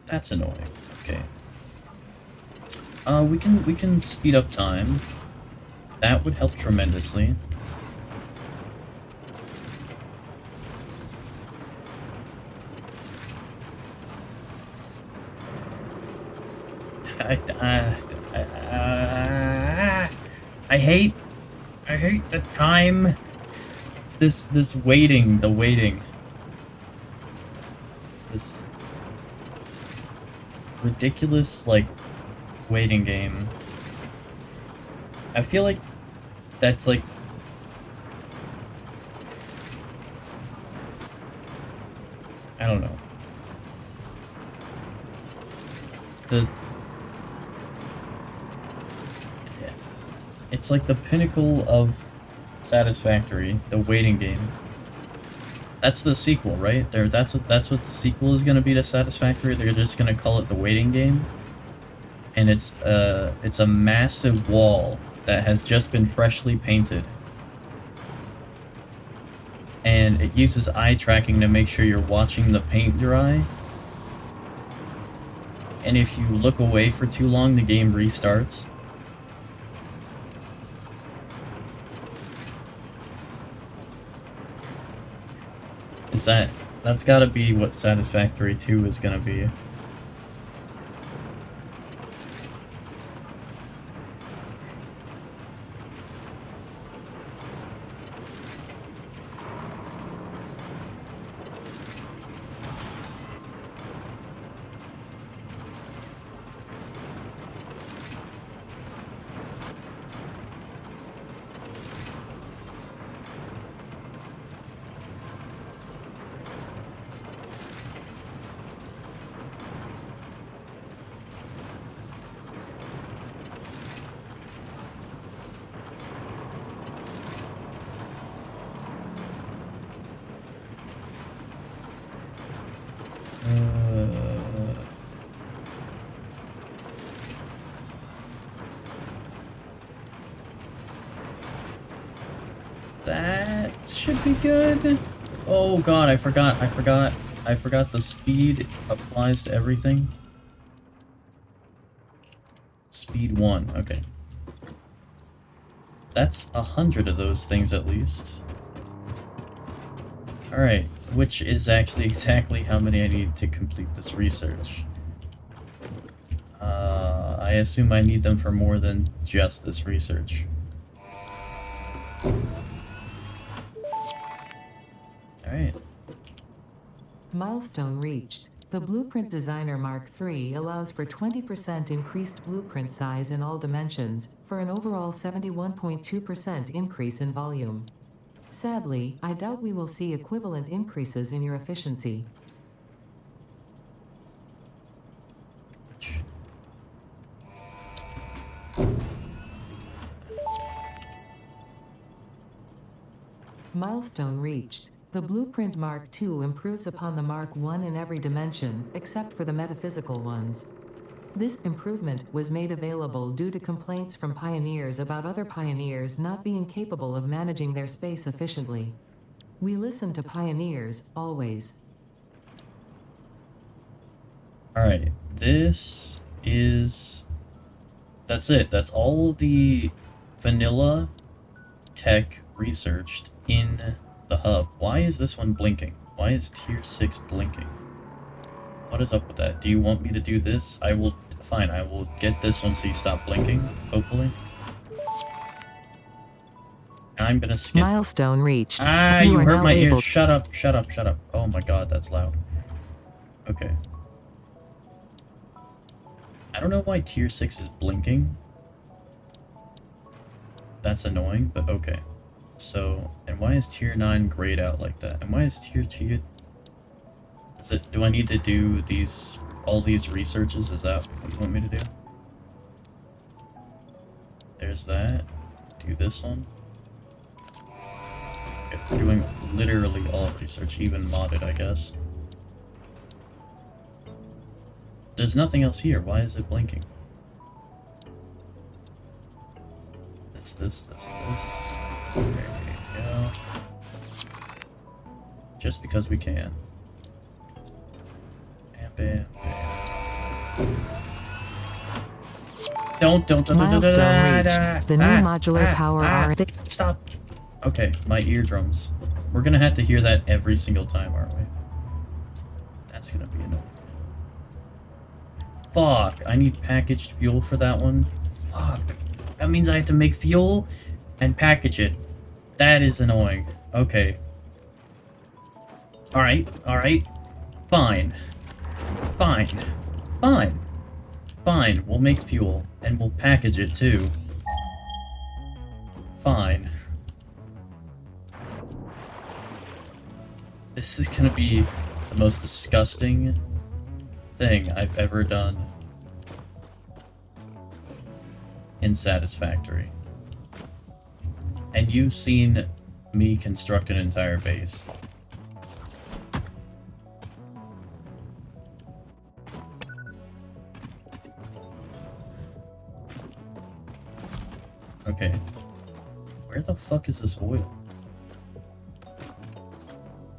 That's annoying. Okay. We can speed up time. That would help tremendously. I hate the time. This waiting, the waiting. This ridiculous, like, waiting game. I feel like that's, like... I don't know. Yeah. It's like the pinnacle of satisfactory, the waiting game. That's the sequel, right? That's what the sequel is gonna be to Satisfactory. They're just gonna call it the waiting game. And it's a massive wall that has just been freshly painted. And it uses eye tracking to make sure you're watching the paint dry. And if you look away for too long, the game restarts. That's gotta be what Satisfactory 2 is gonna be. That should be good. Oh god, I forgot the speed applies to everything. Speed 1, okay. That's 100 of those things at least. Alright, which is actually exactly how many I need to complete this research. I assume I need them for more than just this research. Alright. Milestone reached. The Blueprint Designer Mark III allows for 20% increased blueprint size in all dimensions, for an overall 71.2% increase in volume. Sadly, I doubt we will see equivalent increases in your efficiency. Milestone reached. The Blueprint Mark II improves upon the Mark I in every dimension, except for the metaphysical ones. This improvement was made available due to complaints from pioneers about other pioneers not being capable of managing their space efficiently. We listen to pioneers, always. Alright, this is... That's it. That's all the vanilla tech researched in the hub. Why is this one blinking? Why is tier 6 blinking? What is up with that? Do you want me to do this? I will... Fine, I will get this one so you stop blinking, hopefully. I'm gonna skip... Milestone reached. Ah, You you are hurt now my able ears. Shut up, shut up, shut up. Oh my god, that's loud. Okay. I don't know why tier 6 is blinking. That's annoying, but okay. So, and why is tier 9 grayed out like that? And why is tier 2... Is it... Do I need to do these... all these researches? Is that what you want me to do? There's that. Do this one. Okay, we're doing literally all research, even modded, I guess. There's nothing else here. Why is it blinking? This. There you go. Just because we can. Bam, bam, bam. Don't. Milestone reached. The new modular power architect. Stop. Okay, my eardrums. We're gonna have to hear that every single time, aren't we? That's gonna be annoying. Fuck, I need packaged fuel for that one. Fuck. That means I have to make fuel and package it. That is annoying. Okay. Alright. Fine. Fine, we'll make fuel, and we'll package it too. Fine. This is gonna be the most disgusting thing I've ever done in Satisfactory. And you've seen me construct an entire base. Okay. Where the fuck is this oil?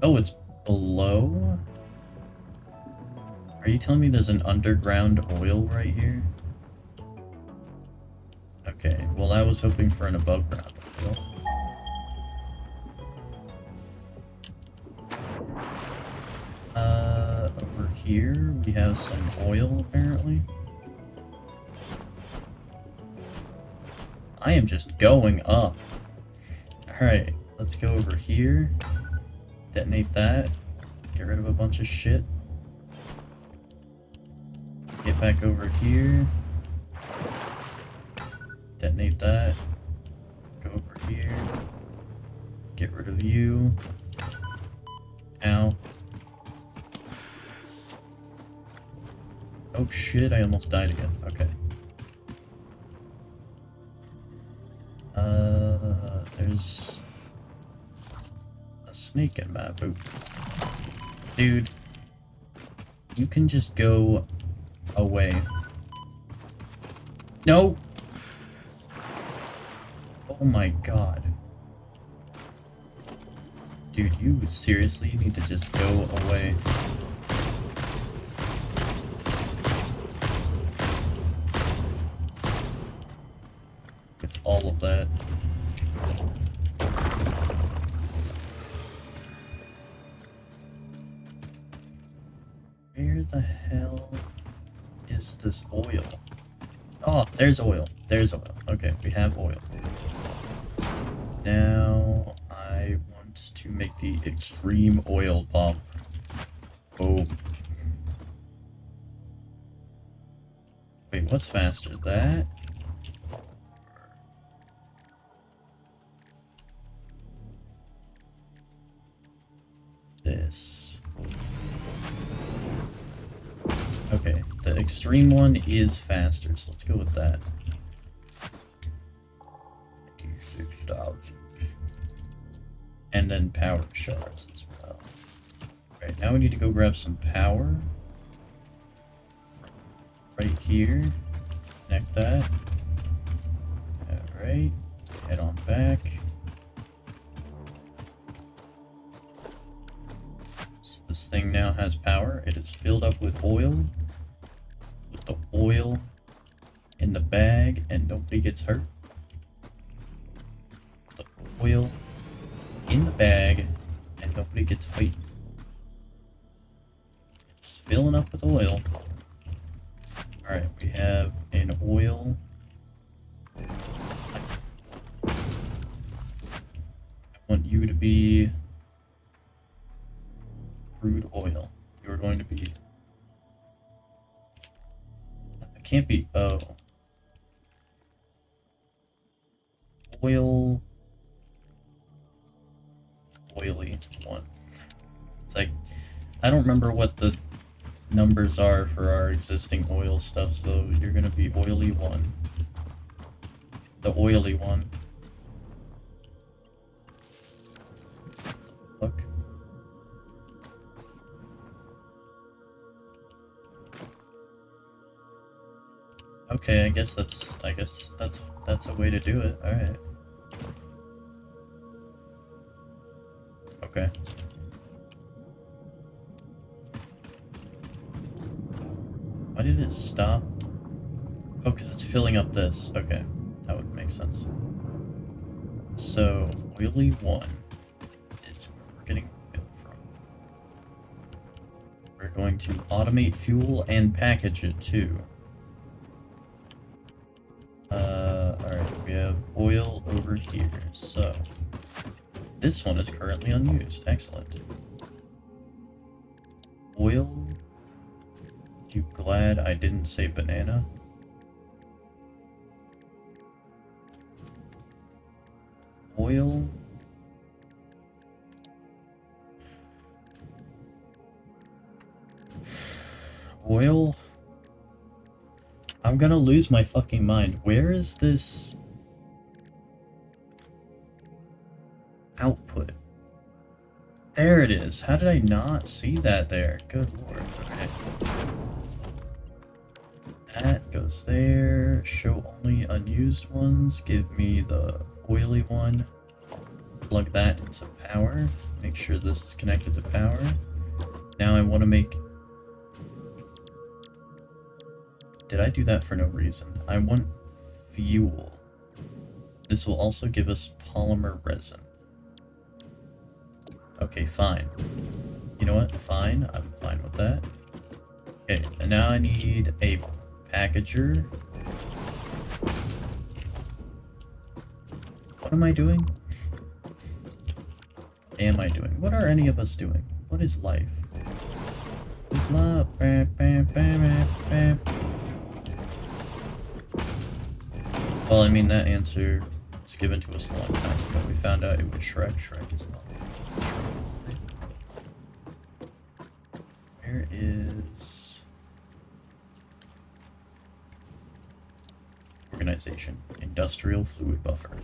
Oh, it's below? Are you telling me there's an underground oil right here? Okay, well I was hoping for an above ground oil. Over here we have some oil apparently. I am just going up. Alright, let's go over here. Detonate that. Get rid of a bunch of shit. Get back over here. Detonate that. Go over here. Get rid of you. Ow. Oh shit, I almost died again. Okay. There's a snake in my boot. Dude, you can just go away. No! Oh my god. Dude, you seriously need to just go away. With all of that. Where the hell is this oil? Oh, there's oil. There's oil. Okay, we have oil. Now I want to make the extreme oil pump. Oh. Wait, what's faster? That? This. Okay, the extreme one is faster, so let's go with that. 86,000. And then power shards as well. Right, now we need to go grab some power. Right here. Connect that. Alright, head on back. So this thing now has power. It is filled up with oil. Put the oil in the bag and nobody gets hurt. The oil in the bag and nobody gets hurt. It's filling up with oil. Alright, we have an oil. I want you to be crude oil. You're going to be... It can't be... Oh. Oil... Oily one. It's like... I don't remember what the numbers are for our existing oil stuff, so you're gonna be oily one. The oily one. Look. Okay, I guess that's a way to do it. All right. Okay. Why did it stop? Oh, because it's filling up this. Okay, that would make sense. So, oily one is where we're getting oil from. We're going to automate fuel and package it too. Alright, we have oil over here, so this one is currently unused. Excellent. Oil. You glad I didn't say banana? Oil. Oil. I'm gonna lose my fucking mind. Where is this output? There it is. How did I not see that there? Good lord. Okay. That goes there. Show only unused ones. Give me the oily one. Plug that into power. Make sure this is connected to power. Now I want to make... Did I do that for no reason? I want fuel. This will also give us polymer resin. Okay, fine. You know what? Fine. I'm fine with that. Okay, and now I need a packager. What am I doing? What am I doing? What are any of us doing? What is life? It's love. Well, I mean, that answer was given to us a long time ago. We found out it was Shrek. Shrek is not. Where is... Organization. Industrial fluid buffer.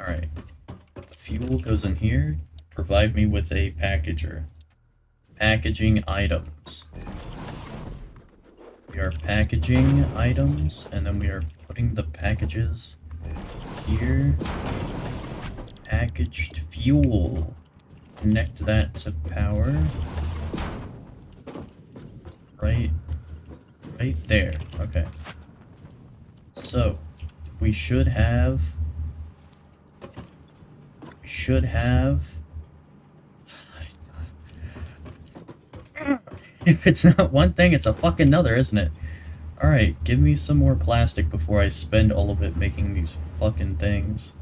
Alright. The fuel goes in here. Provide me with a packager. Packaging items. We are packaging items, and then we are putting the packages here. Packaged fuel. Connect that to power. Right there. Okay. So, we should have... If it's not one thing, it's a fucking another, isn't it? Alright, give me some more plastic before I spend all of it making these fucking things.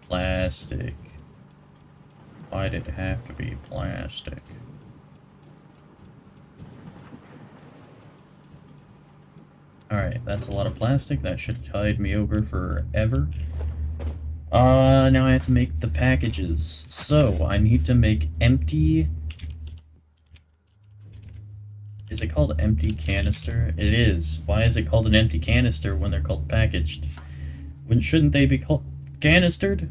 Plastic. Why did it have to be plastic? Alright, that's a lot of plastic. That should tide me over forever. Now I have to make the packages. So, I need to make empty... Is it called empty canister? It is. Why is it called an empty canister when they're called packaged? Shouldn't they be called canistered?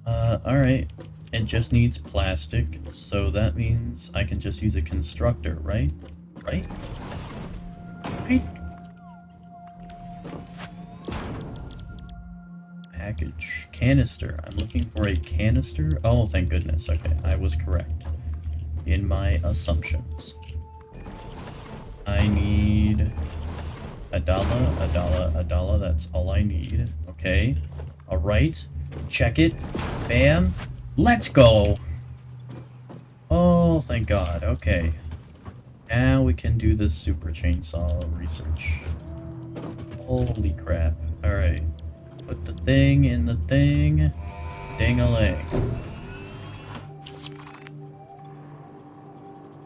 Alright. It just needs plastic, so that means I can just use a constructor, right? Right? Right? Package. Canister. I'm looking for a canister. Oh, thank goodness. Okay, I was correct in my assumptions. I need a dollar. That's all I need. Okay. Alright. Check it. Bam. Let's go. Oh, thank God. Okay. Now we can do this super chainsaw research. Holy crap. Alright. Put the thing in the thing. Ding-a-ling.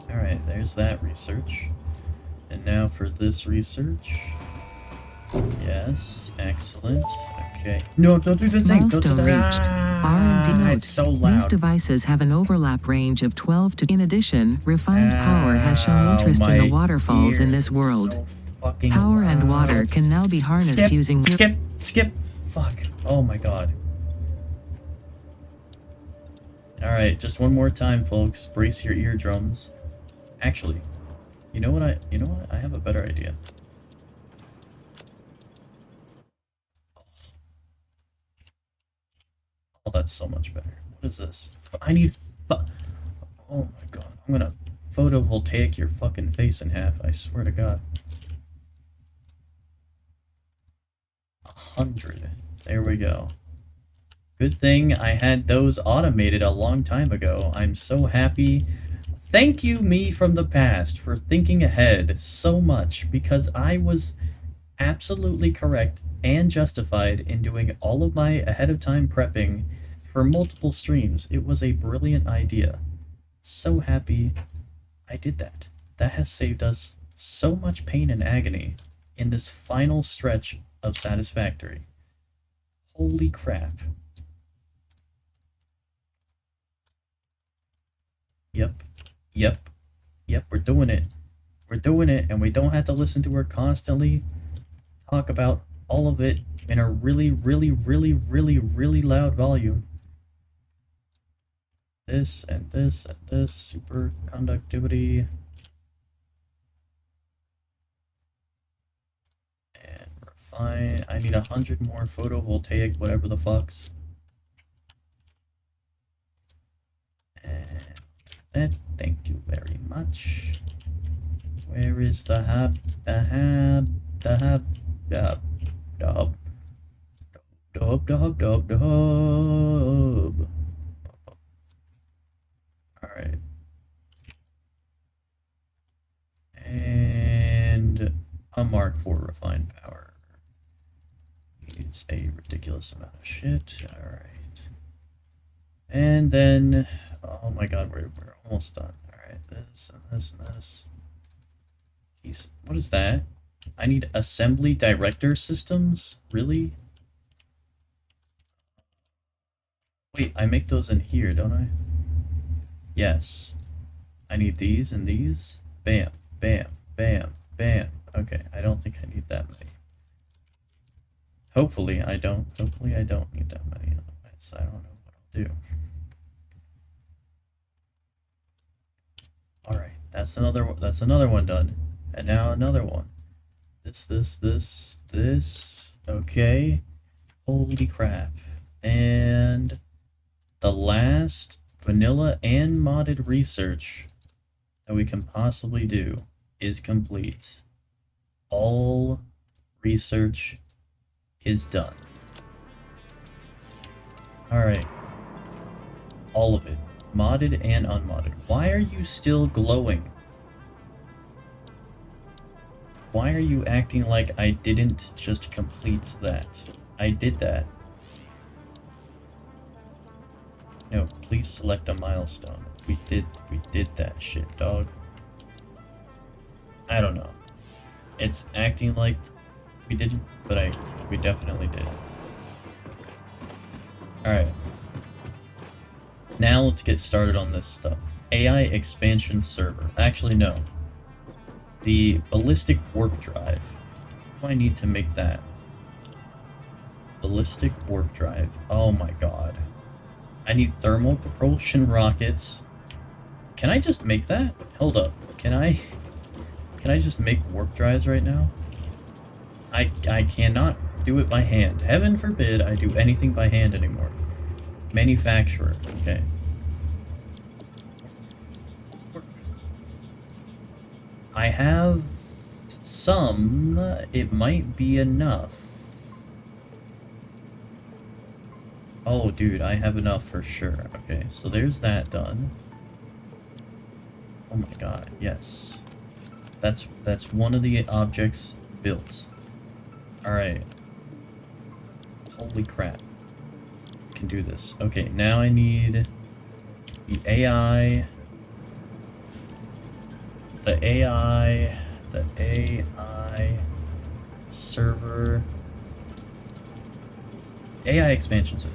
Alright, there's that research. And now for this research. Yes, excellent. Okay. No, don't do the thing. Milestone reached. R&D note. It's so loud. These devices have an overlap range of 12 to... In addition, refined power has shown interest in the waterfalls in this world. So fucking Power loud. and water can now be harnessed Skip, using... skip. Fuck. Oh my God. Alright, just one more time, folks. Brace your eardrums. Actually, you know what? I have a better idea. Oh, that's so much better. What is this? I need... Oh my God. I'm gonna photovoltaic your fucking face in half. I swear to God. 100. There we go. Good thing I had those automated a long time ago. I'm so happy. Thank you, me from the past, for thinking ahead so much, because I was absolutely correct and justified in doing all of my ahead of time prepping for multiple streams. It was a brilliant idea. So happy I did that. That has saved us so much pain and agony in this final stretch of Satisfactory. Holy crap. Yep, we're doing it. We're doing it, and we don't have to listen to her constantly talk about all of it in a really loud volume. This and this and this, superconductivity. And refine. I need 100 more photovoltaic, whatever the fucks. And thank you very much. Where is the hub? The hub. Alright. And a Mark IV refined power. Needs a ridiculous amount of shit. Alright. And then, oh my God, we're almost done. Alright, this and this and this. What is that? I need assembly director systems? Really? Wait, I make those in here, don't I? Yes. I need these and these. Bam, bam, bam, bam. Okay, I don't think I need that many. Hopefully I don't need that many. Otherwise, I don't know what I'll do. Alright, that's another one done. And now another one. This. Okay. Holy crap. And the last vanilla and modded research that we can possibly do is complete. All research is done. Alright. All of it. Modded and unmodded. Why are you still glowing? Why are you acting like I didn't just complete that? I did that. No, please select a milestone. We did that shit, dog. I don't know. It's acting like we didn't, but we definitely did. Alright. Now let's get started on this stuff. AI expansion server. Actually, no. The ballistic warp drive. Do I need to make that? Ballistic warp drive. Oh my god. I need thermal propulsion rockets. Can I just make that? Hold up. Can I just make warp drives right now? I cannot do it by hand. Heaven forbid I do anything by hand anymore. Manufacturer. Okay. I have some. It might be enough. Oh, dude, I have enough for sure. Okay, so there's that done. Oh my god, yes. That's one of the objects built. Alright. Holy crap. I can do this. Okay, now I need the AI. The AI server. AI expansion server.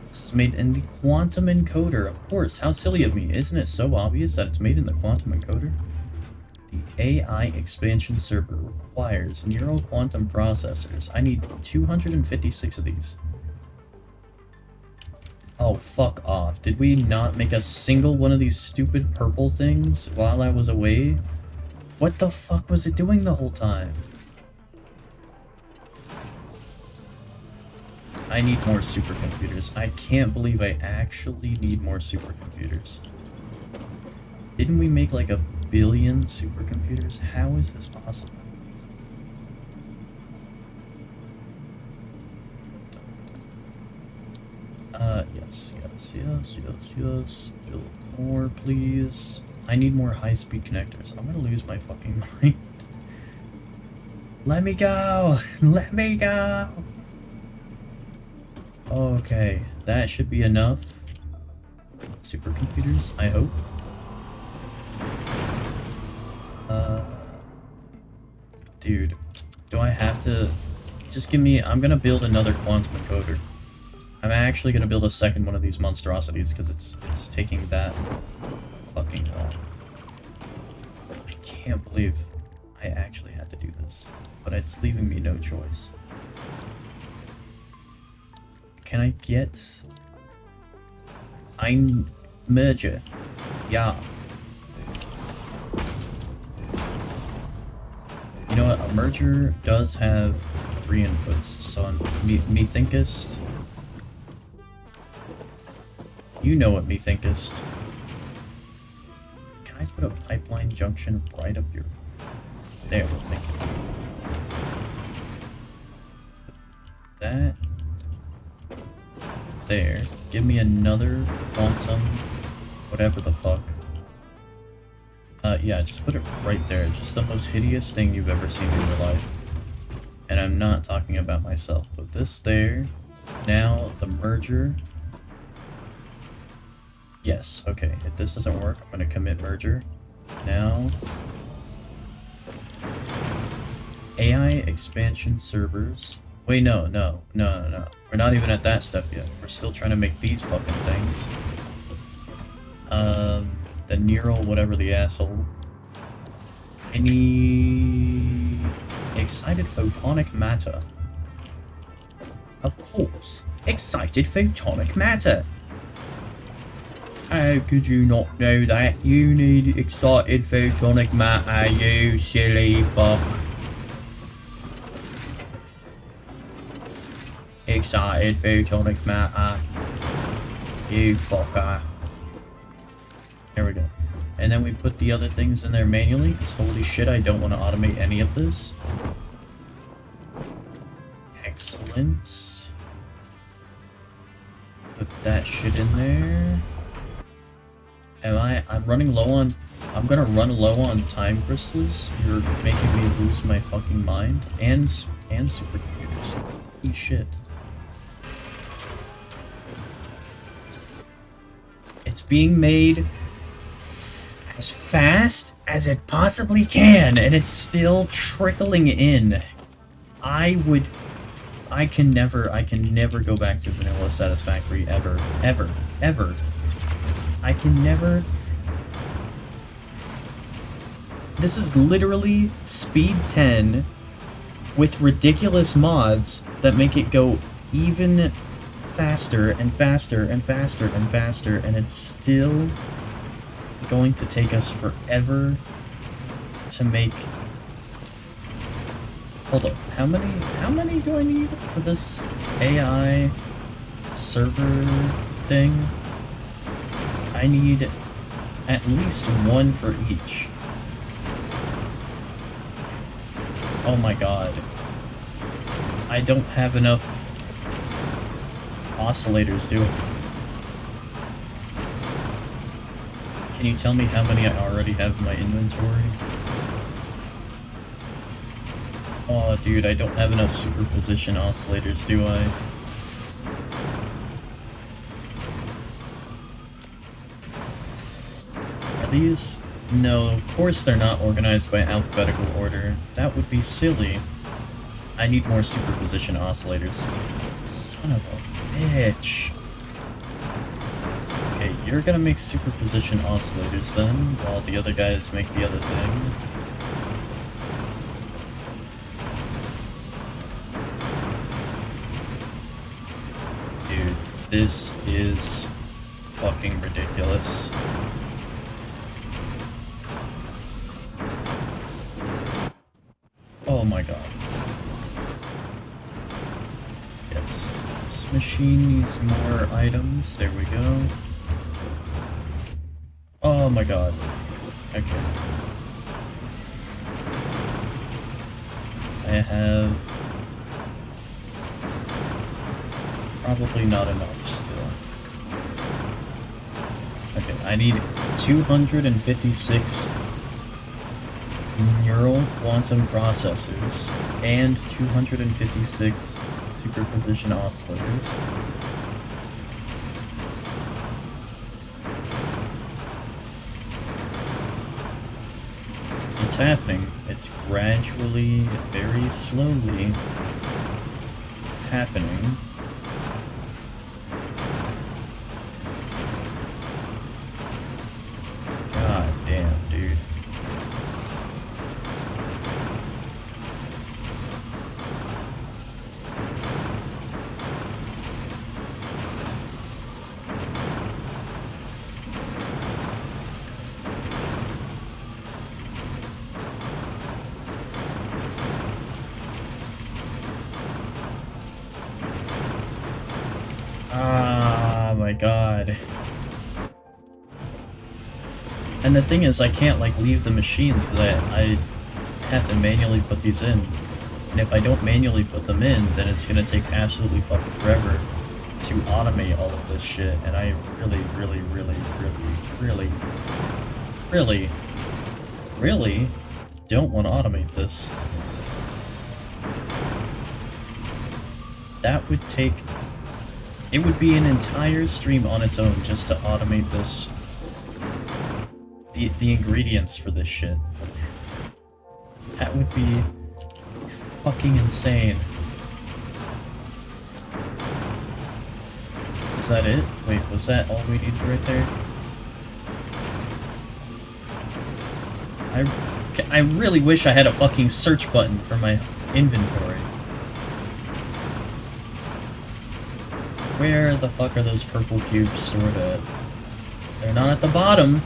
This is made in the quantum encoder, of course. How silly of me. Isn't it so obvious that it's made in the quantum encoder? The AI expansion server requires neural quantum processors. I need 256 of these. Oh, fuck off. Did we not make a single one of these stupid purple things while I was away? What the fuck was it doing the whole time? I need more supercomputers. I can't believe I actually need more supercomputers. Didn't we make like 1 billion supercomputers? How is this possible? Yes. Build more, please. I need more high-speed connectors. I'm gonna lose my fucking mind. Let me go! Let me go! Okay, that should be enough. Supercomputers, I hope. Dude, do I have to... Just give me... I'm gonna build another quantum encoder. I'm actually gonna build a second one of these monstrosities because it's taking that fucking long. I can't believe I actually had to do this, but it's leaving me no choice. Can I get... Ein merger? Yeah. You know what? A merger does have 3 inputs, so methinkest... You know what methinkest. Can I put a pipeline junction right up here? There, thank you. That. There. Give me another quantum. Whatever the fuck. Yeah, just put it right there. Just the most hideous thing you've ever seen in your life. And I'm not talking about myself. Put this there. Now, the merger. Yes, okay. If this doesn't work, I'm gonna commit merger. Now... AI expansion servers. Wait, no. We're not even at that step yet. We're still trying to make these fucking things. The neural whatever the asshole. I need... Excited photonic matter. Of course. Excited photonic matter. How could you not know that? You need excited photonic matter, you silly fuck. Excited photonic matter. You fucker. There we go. And then we put the other things in there manually, because holy shit, I don't want to automate any of this. Excellent. Put that shit in there. I'm running low on... I'm gonna run low on time crystals. You're making me lose my fucking mind. And supercomputers. Holy shit. It's being made as fast as it possibly can, and it's still trickling in. I can never go back to vanilla satisfactory ever. I can never. This is literally speed 10 with ridiculous mods that make it go even faster and faster and faster and faster, and it's still going to take us forever to make. Hold up, how many do I need for this AI server thing? I need at least one for each. Oh my god. I don't have enough oscillators, do I? Can you tell me how many I already have in my inventory? Oh, dude, I don't have enough superposition oscillators, do I? Are these... No, of course they're not organized by alphabetical order. That would be silly. I need more superposition oscillators. Son of a bitch. Okay, you're gonna make superposition oscillators then, while the other guys make the other thing. Dude, this is fucking ridiculous. Oh my god. Yes, this machine needs more items. There we go. Oh my god. Okay. I have... probably not enough still. Okay, I need 256 neural quantum processors and 256 superposition oscillators. It's happening. It's gradually, very slowly happening. God damn, dude. Ah, my god. And the thing is, I can't, like, leave the machines so that I have to manually put these in. And if I don't manually put them in, then it's gonna take absolutely fucking forever to automate all of this shit. And I really don't want to automate this. That would take... It would be an entire stream on its own just to automate this. The ingredients for this shit. That would be fucking insane. Is that it? Wait, was that all we needed right there? I really wish I had a fucking search button for my inventory. Where the fuck are those purple cubes stored at? They're not at the bottom.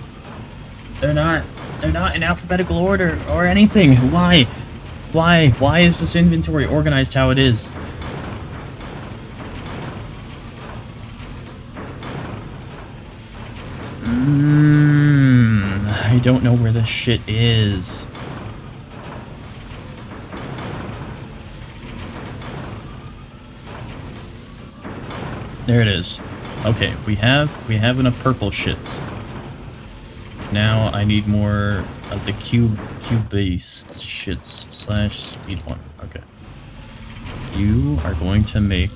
They're not in alphabetical order or anything. Why? Why is this inventory organized how it is? I don't know where this shit is. There it is. Okay, we have enough purple shits. Now I need more of the cube-based shits slash speed one. Okay. You are going to make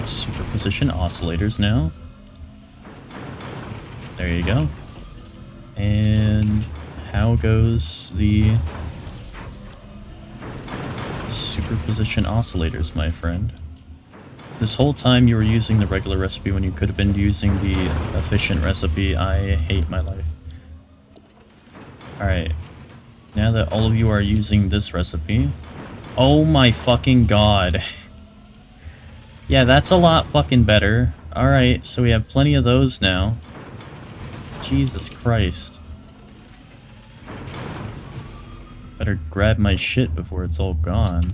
superposition oscillators now. There you go. And how goes the superposition oscillators, my friend? This whole time you were using the regular recipe when you could have been using the efficient recipe. I hate my life. Alright. Now that all of you are using this recipe... Oh my fucking god. Yeah, that's a lot fucking better. Alright, so we have plenty of those now. Jesus Christ. Better grab my shit before it's all gone.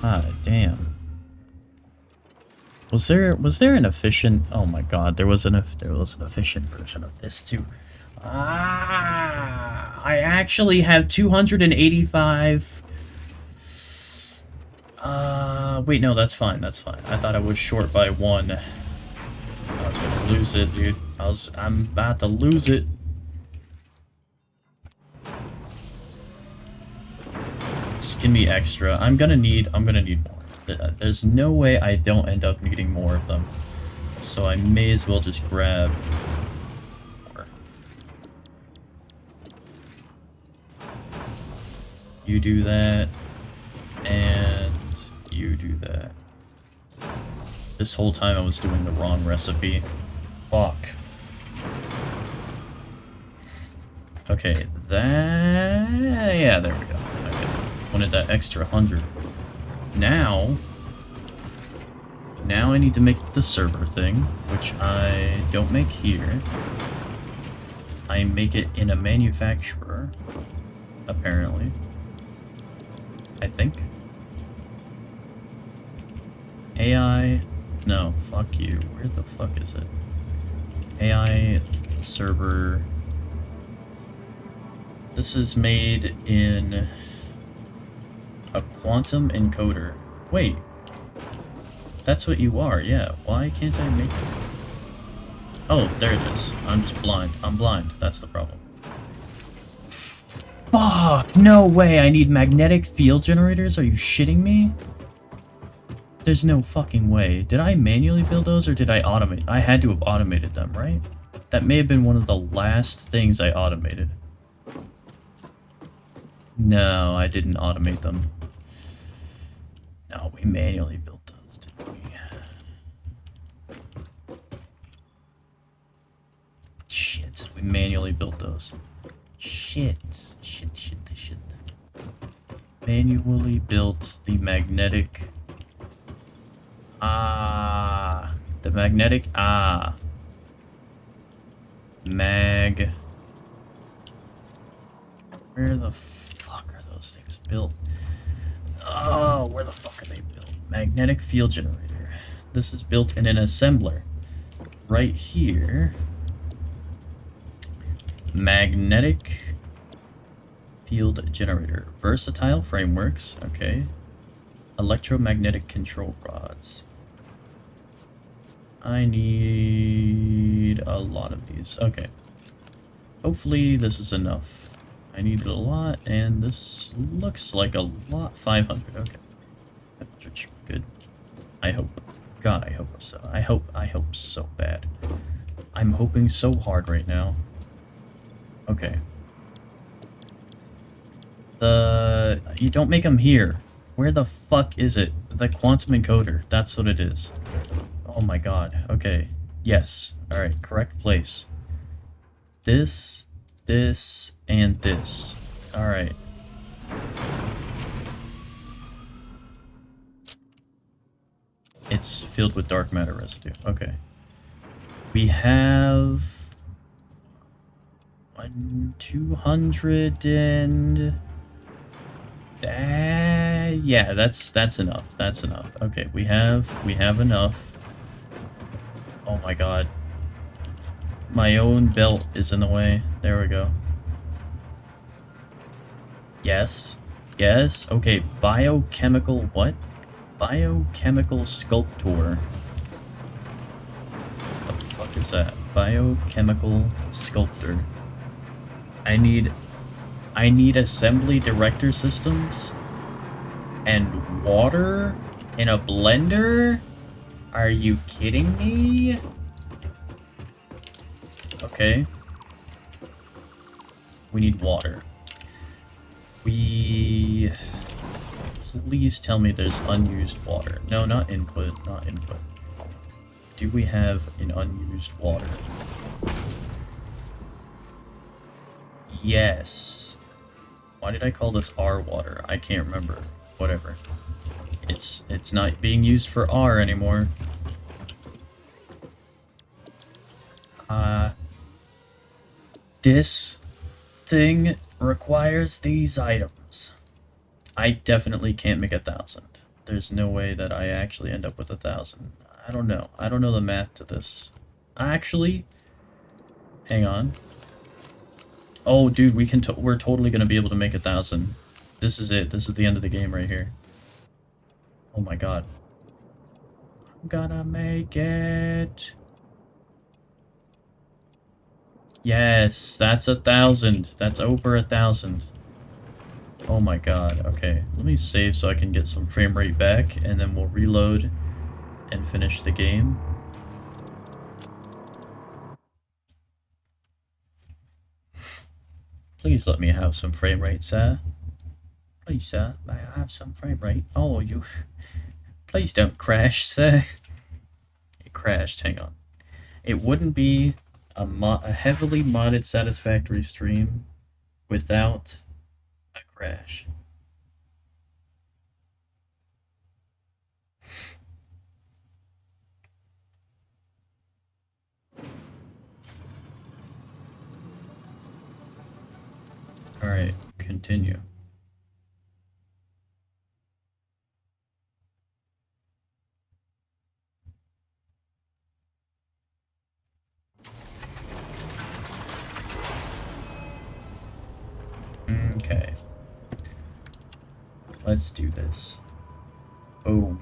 God damn. Was there an efficient... Oh my god, there was an efficient version of this too. Ah, I actually have 285. Wait, no, that's fine, that's fine. I thought I was short by 1. I was gonna lose it, dude. I'm about to lose it. Just give me extra. I'm gonna need more. There's no way I don't end up needing more of them. So I may as well just grab more. You do that, and you do that. This whole time I was doing the wrong recipe. Fuck. Okay, that... Yeah, there we go. Okay. Wanted that extra 100. Now I need to make the server thing, which I don't make here. I make it in a manufacturer, apparently. I think. AI... No, fuck you. Where the fuck is it? AI server... This is made in a quantum encoder. Wait. That's what you are, yeah. Why can't I make it? Oh, there it is. I'm just blind. I'm blind. That's the problem. Fuck! No way! I need magnetic field generators? Are you shitting me? There's no fucking way. Did I manually build those or did I automate? I had to have automated them, right? That may have been one of the last things I automated. No, I didn't automate them. No, we manually built those, didn't we? Shit, we manually built those. Shit. Manually built the magnetic... the magnetic... Mag... Where the fuck are those things built? Oh, where the fuck are they built? Magnetic field generator. This is built in an assembler. Right here. Magnetic field generator. Versatile frameworks. Okay. Electromagnetic control rods. I need a lot of these. Okay. Hopefully this is enough. I needed a lot, and this looks like a lot. 500. Okay. 500 should be good. I hope. God, I hope so. I hope so bad. I'm hoping so hard right now. Okay. You don't make them here. Where the fuck is it? The quantum encoder. That's what it is. Oh my god. Okay. Yes. Alright, correct place. This, and this. Alright. It's filled with dark matter residue. Okay. We have... 200 and... yeah, that's enough. That's enough. Okay, we have enough. Oh my god. My own belt is in the way. There we go. Yes. Yes. Okay, biochemical what? Biochemical sculptor. What the fuck is that? Biochemical sculptor. I need assembly director systems and water in a blender? Are you kidding me? Okay. We need water. Please tell me there's unused water. No, not input, not input. Do we have an unused water? Yes. Why did I call this R water? I can't remember. Whatever. It's not being used for R anymore. This thing requires these items. I definitely can't make 1,000. There's no way that I actually end up with 1,000. I don't know. I don't know the math to this. Actually, hang on. Oh, dude, we're totally gonna be able to make 1,000. This is it. This is the end of the game right here. Oh my god. I'm gonna make it. Yes, that's 1,000. That's over 1,000. Oh my god. Okay, let me save so I can get some frame rate back, and then we'll reload and finish the game. Please let me have some frame rate, sir. Please, sir, may I have some frame rate? Oh, you... Please don't crash, sir. It crashed, hang on. It wouldn't be a heavily modded satisfactory stream without a crash. Alright, continue. Okay. Let's do this. Boom.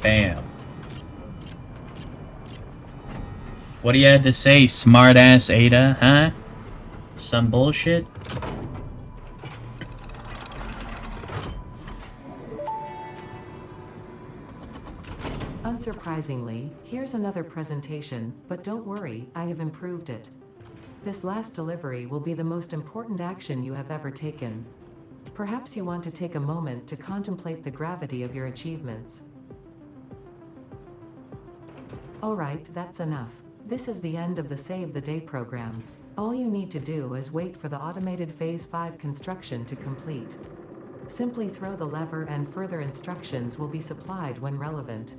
Bam. What do you have to say, smart-ass Ada, huh? Some bullshit? Unsurprisingly, here's another presentation, but don't worry, I have improved it. This last delivery will be the most important action you have ever taken. Perhaps you want to take a moment to contemplate the gravity of your achievements. Alright, that's enough. This is the end of the Save the Day program. All you need to do is wait for the automated Phase 5 construction to complete. Simply throw the lever and further instructions will be supplied when relevant.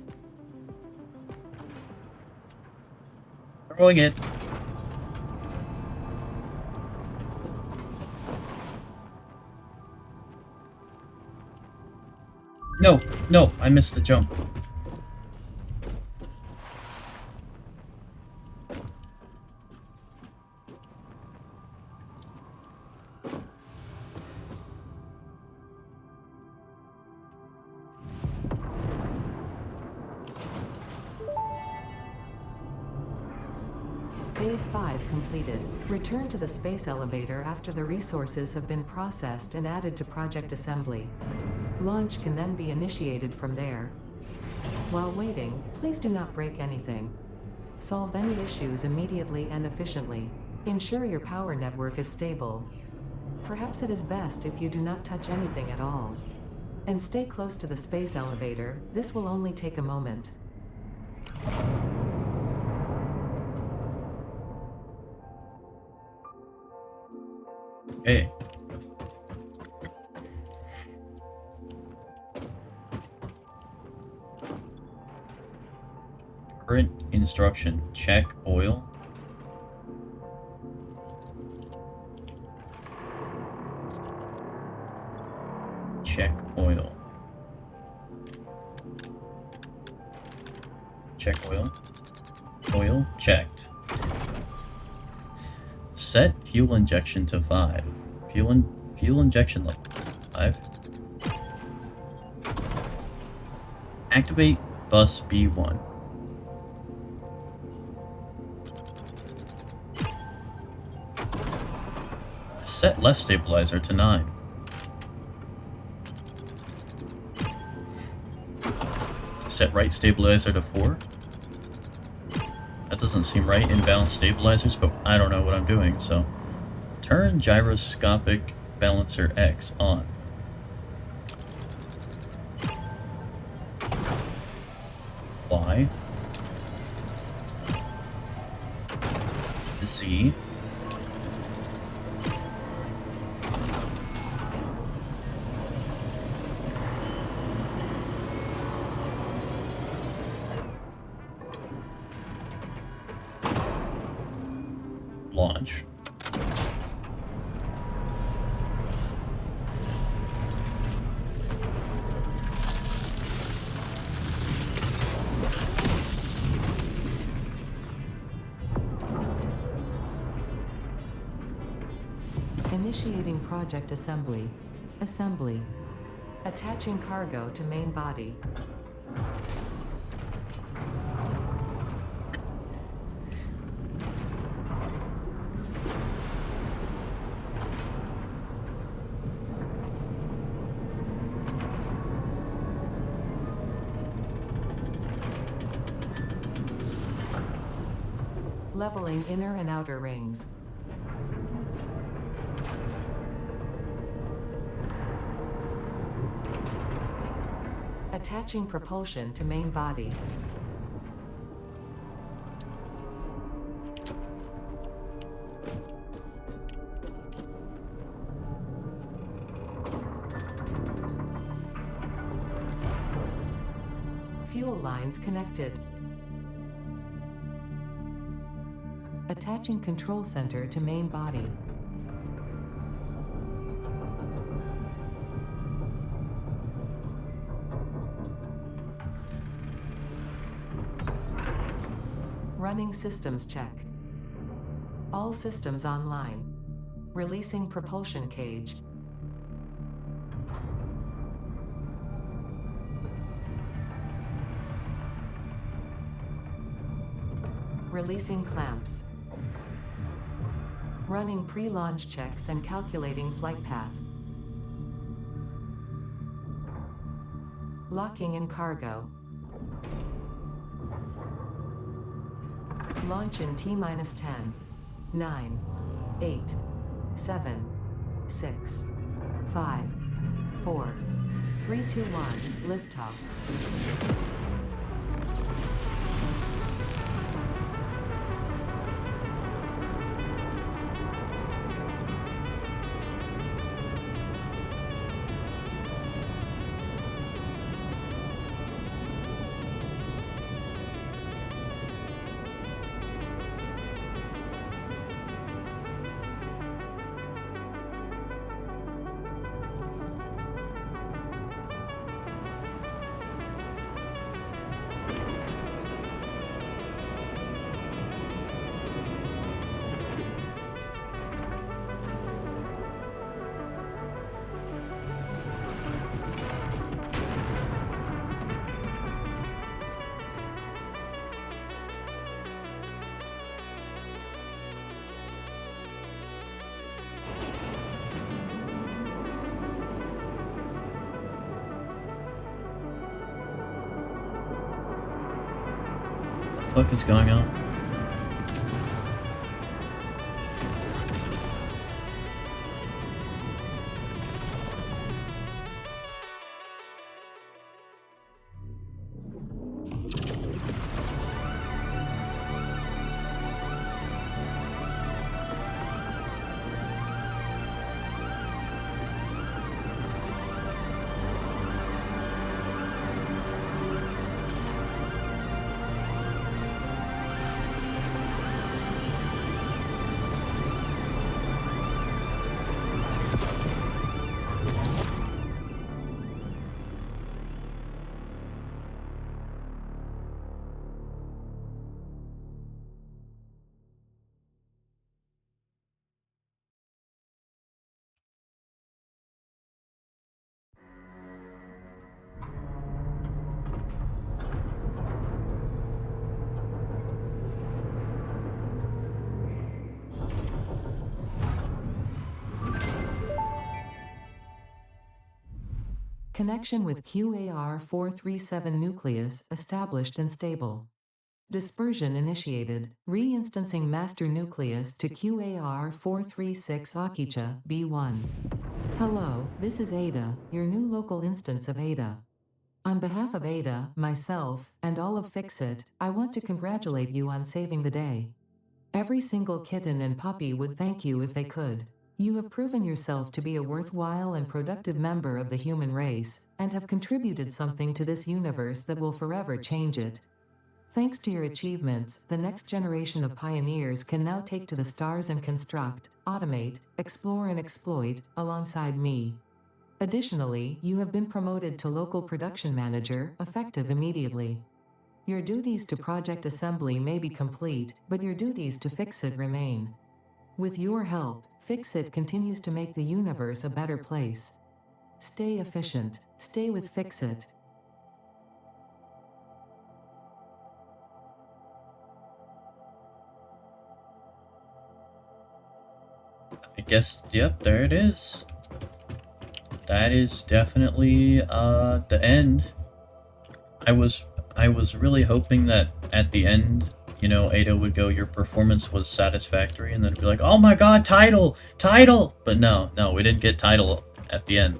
Throwing it. No, no, I missed the jump. Phase 5 completed. Return to the space elevator after the resources have been processed and added to project assembly. Launch can then be initiated from there. While waiting, please do not break anything. Solve any issues immediately and efficiently. Ensure your power network is stable. Perhaps it is best if you do not touch anything at all. And stay close to the space elevator. This will only take a moment. Okay. Current instruction, check oil. Check oil. Check oil. Oil checked. Set fuel injection to 5. Fuel injection level. 5. Activate bus B1. Set left stabilizer to 9. Set right stabilizer to 4. That doesn't seem right. Inbalance stabilizers, but I don't know what I'm doing, so. Turn gyroscopic balancer X on. Y. Z. Launch. Initiating project assembly. Assembly. Attaching cargo to main body. Leveling inner and outer rings. Attaching propulsion to main body. Fuel lines connected. Attaching control center to main body. Running systems check. All systems online. Releasing propulsion cage. Releasing clamps. Running pre-launch checks and calculating flight path. Locking in cargo. Launch in T-10, 9, 8, 7, 6, 5, 4, 3, 2, 1, liftoff. What the fuck is going on? Connection with QAR-437 nucleus established and stable. Dispersion initiated. Reinstancing master nucleus to QAR-436 Akicha, B1. Hello, this is Ada, your new local instance of Ada. On behalf of Ada, myself, and all of Fixit, I want to congratulate you on saving the day. Every single kitten and puppy would thank you if they could. You have proven yourself to be a worthwhile and productive member of the human race, and have contributed something to this universe that will forever change it. Thanks to your achievements, the next generation of pioneers can now take to the stars and construct, automate, explore and exploit, alongside me. Additionally, you have been promoted to local production manager, effective immediately. Your duties to project assembly may be complete, but your duties to Fixit remain. With your help, Fixit continues to make the universe a better place. Stay efficient. Stay with Fixit. I guess, yep, there it is. That is definitely the end. I was really hoping that at the end, you know, Ada would go, your performance was satisfactory, and then it'd be like, oh my god, title! Title! But no, we didn't get title at the end.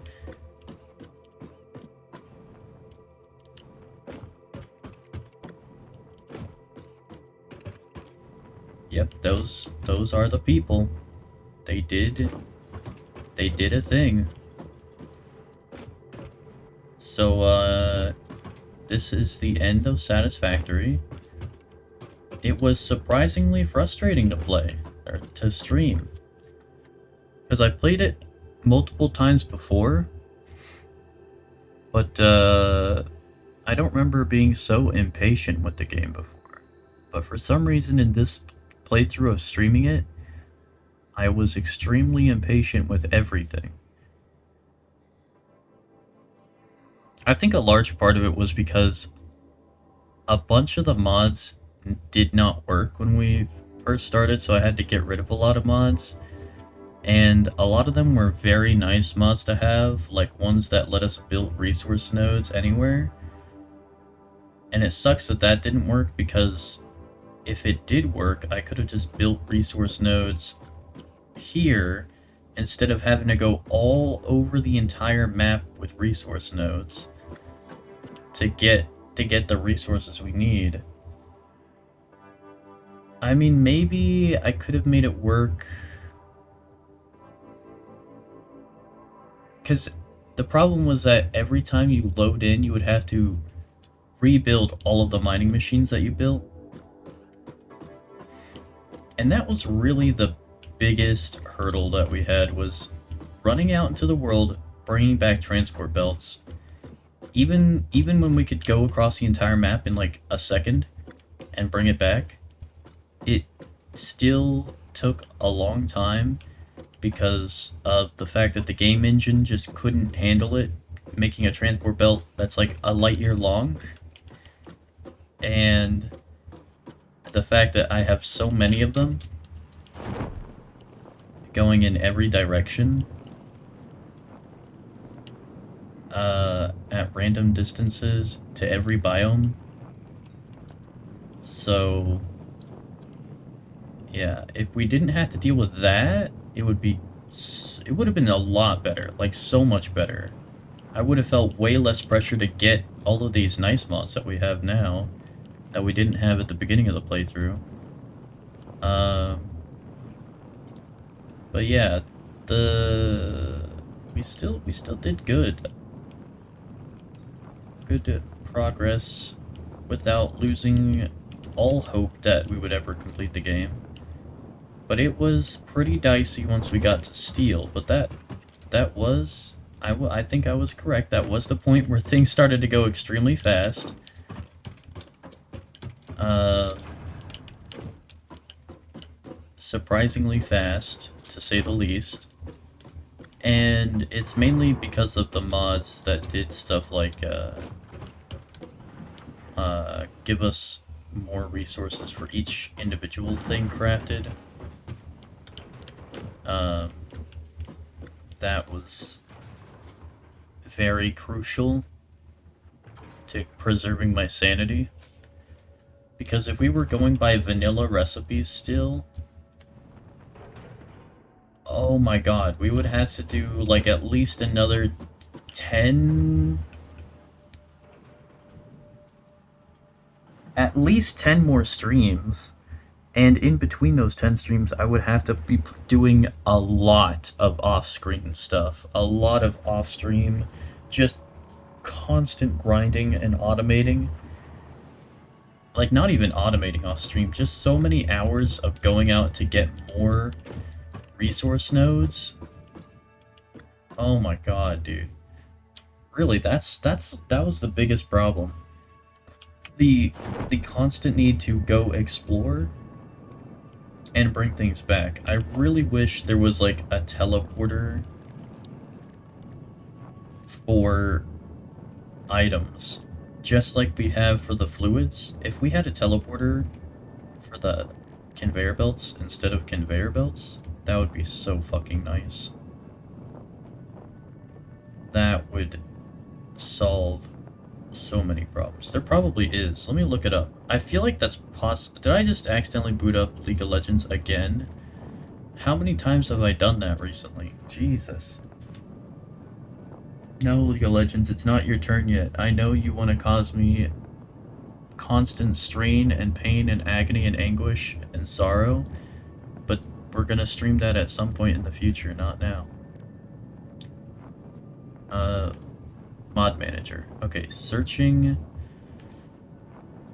Yep, those are the people. They did a thing. So, this is the end of Satisfactory. It was surprisingly frustrating to play, or to stream. Because I played it multiple times before, but, I don't remember being so impatient with the game before. But for some reason in this playthrough of streaming it, I was extremely impatient with everything. I think a large part of it was because a bunch of the mods did not work when we first started, so I had to get rid of a lot of mods. And a lot of them were very nice mods to have, like ones that let us build resource nodes anywhere. And it sucks that that didn't work, because if it did work, I could have just built resource nodes here instead of having to go all over the entire map with resource nodes to get the resources we need. I mean, maybe I could have made it work, because the problem was that every time you load in, you would have to rebuild all of the mining machines that you built. And that was really the biggest hurdle that we had, was running out into the world, bringing back transport belts. Even when we could go across the entire map in like a second and bring it back, it still took a long time because of the fact that the game engine just couldn't handle it, making a transport belt that's like a light year long. And the fact that I have so many of them going in every direction at random distances to every biome. So yeah, if we didn't have to deal with that, it would have been a lot better, like so much better. I would have felt way less pressure to get all of these nice mods that we have now that we didn't have at the beginning of the playthrough. But yeah, we still did good. Good progress without losing all hope that we would ever complete the game. But it was pretty dicey once we got to Steel, but that was, I think I was correct, that was the point where things started to go extremely fast. Surprisingly fast, to say the least. And it's mainly because of the mods that did stuff like, give us more resources for each individual thing crafted. That was very crucial to preserving my sanity. Because if we were going by vanilla recipes still, oh my god, we would have to do like at least another 10... At least 10 more streams. And in between those 10 streams, I would have to be doing a lot of off-screen stuff. A lot of off-stream, just constant grinding and automating. Like, not even automating off-stream, just so many hours of going out to get more resource nodes. Oh my god, dude. Really, that was the biggest problem. The constant need to go explore and bring things back. I really wish there was like a teleporter for items, just like we have for the fluids. If we had a teleporter for the conveyor belts instead of conveyor belts, that would be so fucking nice. That would solve so many problems. There probably is. Let me look it up. I feel like that's possible. Did I just accidentally boot up League of Legends again? How many times have I done that recently? Jesus. No, League of Legends, it's not your turn yet. I know you want to cause me constant strain and pain and agony and anguish and sorrow, but we're gonna stream that at some point in the future, not now. Mod manager. Okay, searching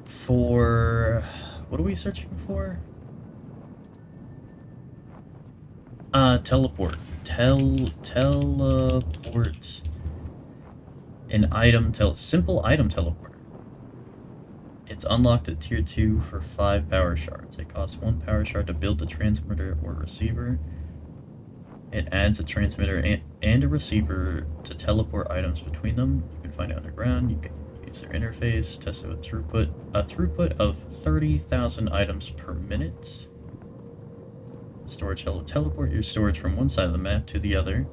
for... What are we searching for? Teleport. Teleport. An item simple item teleporter. It's unlocked at tier 2 for 5 power shards. It costs 1 power shard to build the transmitter or receiver. It adds a transmitter and a receiver to teleport items between them. You can find it underground. You can use their interface, test it with throughput. A throughput of 30,000 items per minute. Storage will teleport your storage from one side of the map to the other.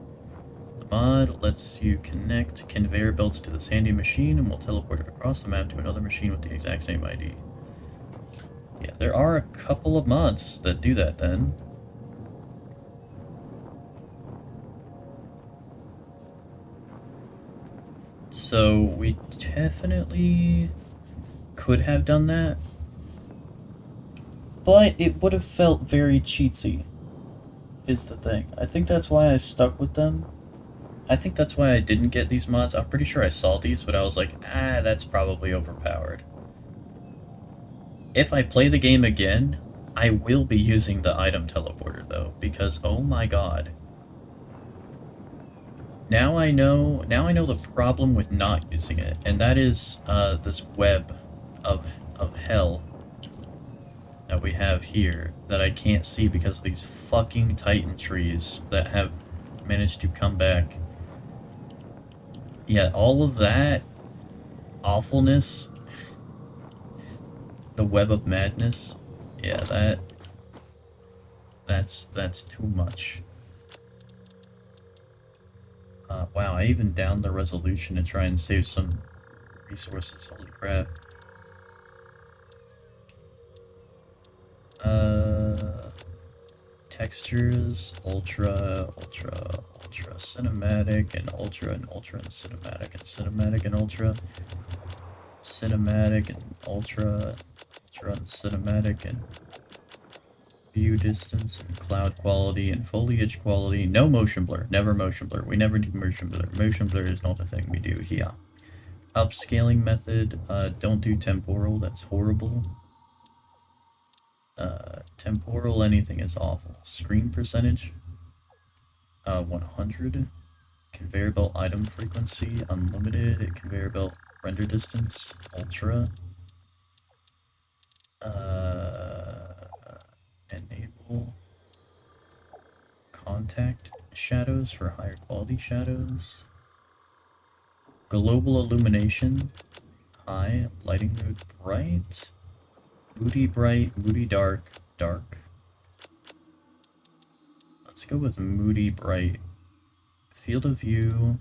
The mod lets you connect conveyor belts to this handy machine and will teleport it across the map to another machine with the exact same ID. Yeah, there are a couple of mods that do that then. So we definitely could have done that, but it would have felt very cheatsy, is the thing. I think that's why I stuck with them. I think that's why I didn't get these mods. I'm pretty sure I saw these, but I was like, that's probably overpowered. If I play the game again, I will be using the item teleporter though, because oh my god. Now I know the problem with not using it, and that is this web of hell that we have here that I can't see because of these fucking Titan trees that have managed to come back. Yeah, all of that awfulness, the web of madness, yeah, that's too much. Wow, I even downed the resolution to try and save some resources. Holy crap. Textures, ultra, cinematic, and ultra, and cinematic, and cinematic, and ultra, cinematic, and ultra, and cinematic, and view distance, and cloud quality, and foliage quality. No motion blur. Never motion blur. We never do motion blur. Motion blur is not a thing we do here. Upscaling method. Don't do temporal. That's horrible. Temporal anything is awful. Screen percentage. 100. Conveyor belt item frequency. Unlimited. Conveyor belt render distance. Ultra. Enable contact shadows for higher quality shadows. Global illumination, high. Lighting mode, bright. Moody bright, moody dark, dark. Let's go with moody bright. Field of view,